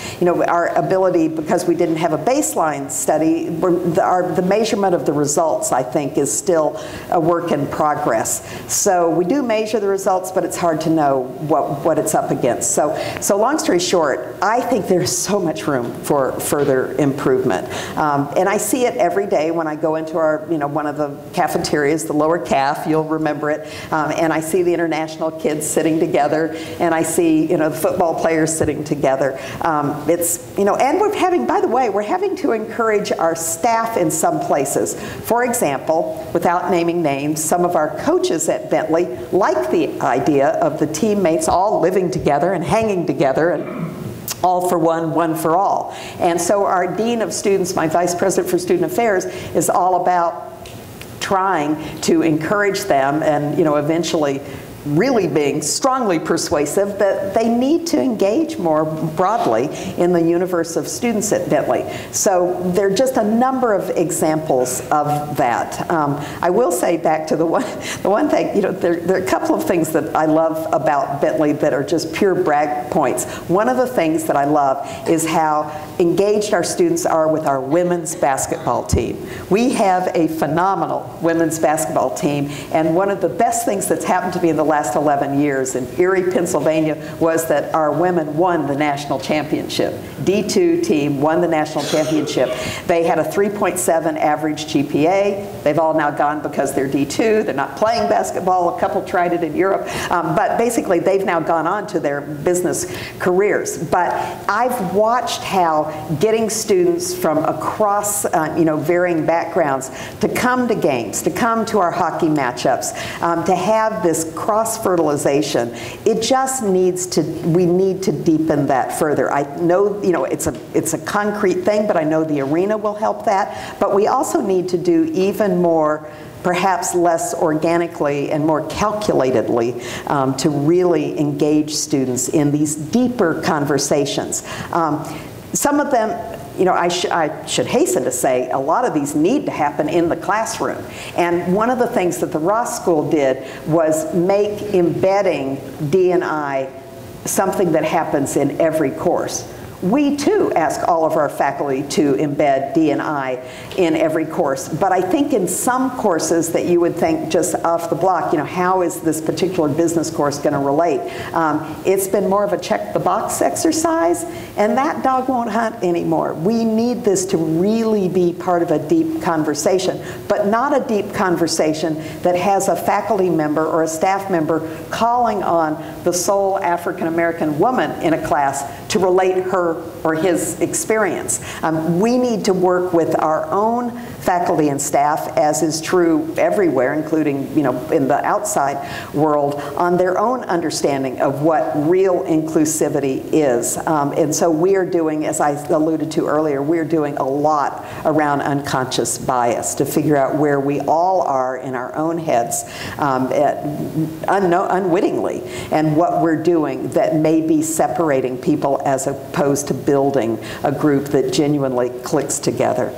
our ability, because we didn't have a baseline study, the measurement of the results, I think, is still a work in progress. So we do measure the results, but it's hard to know what it's up against. So long story short, I think there's so much room for further improvement. And I see it every day when I go into our, one of the cafeterias, the lower caf, you'll remember it. And I see the international kids sitting together, and I see, the football players sitting together. And we're having, by the way, we're having to encourage our staff in some places. For example, without naming names, some of our coaches at Bentley like the idea of the teammates all living together and hanging together, and all for one, one for all. And so our dean of students, my vice president for student affairs, is all about trying to encourage them and eventually really being strongly persuasive that they need to engage more broadly in the universe of students at Bentley. So there are just a number of examples of that. I will say, back to the one thing, there are a couple of things that I love about Bentley that are just pure brag points. One of the things that I love is how engaged our students are with our women's basketball team. We have a phenomenal women's basketball team, and one of the best things that's happened to me in the last 11 years in Erie, Pennsylvania, was that our women won the national championship. D2 team won the national championship. They had a 3.7 average GPA. They've all now gone because they're D2. They're not playing basketball. A couple tried it in Europe. But basically, they've now gone on to their business careers. But I've watched how getting students from across varying backgrounds to come to games, to come to our hockey matchups, to have this cross-fertilization, it just needs to, we need to deepen that further. I know, it's a concrete thing, but I know the arena will help that. But we also need to do even more perhaps less organically and more calculatedly to really engage students in these deeper conversations. Some of them, you know, I should hasten to say, a lot of these need to happen in the classroom. And one of the things that the Ross School did was make embedding D&I something that happens in every course. We too ask all of our faculty to embed D&I in every course, but I think in some courses that you would think just off the block, you know, how is this particular business course going to relate? It's been more of a check the box exercise, and that dog won't hunt anymore. We need this to really be part of a deep conversation, but not a deep conversation that has a faculty member or a staff member calling on the sole African American woman in a class to relate her or his experience. We need to work with our own faculty and staff, as is true everywhere, including, you know, in the outside world, on their own understanding of what real inclusivity is. And so we are doing, as I alluded to earlier, we're doing a lot around unconscious bias to figure out where we all are in our own heads unwittingly, and what we're doing that may be separating people as opposed to building a group that genuinely clicks together.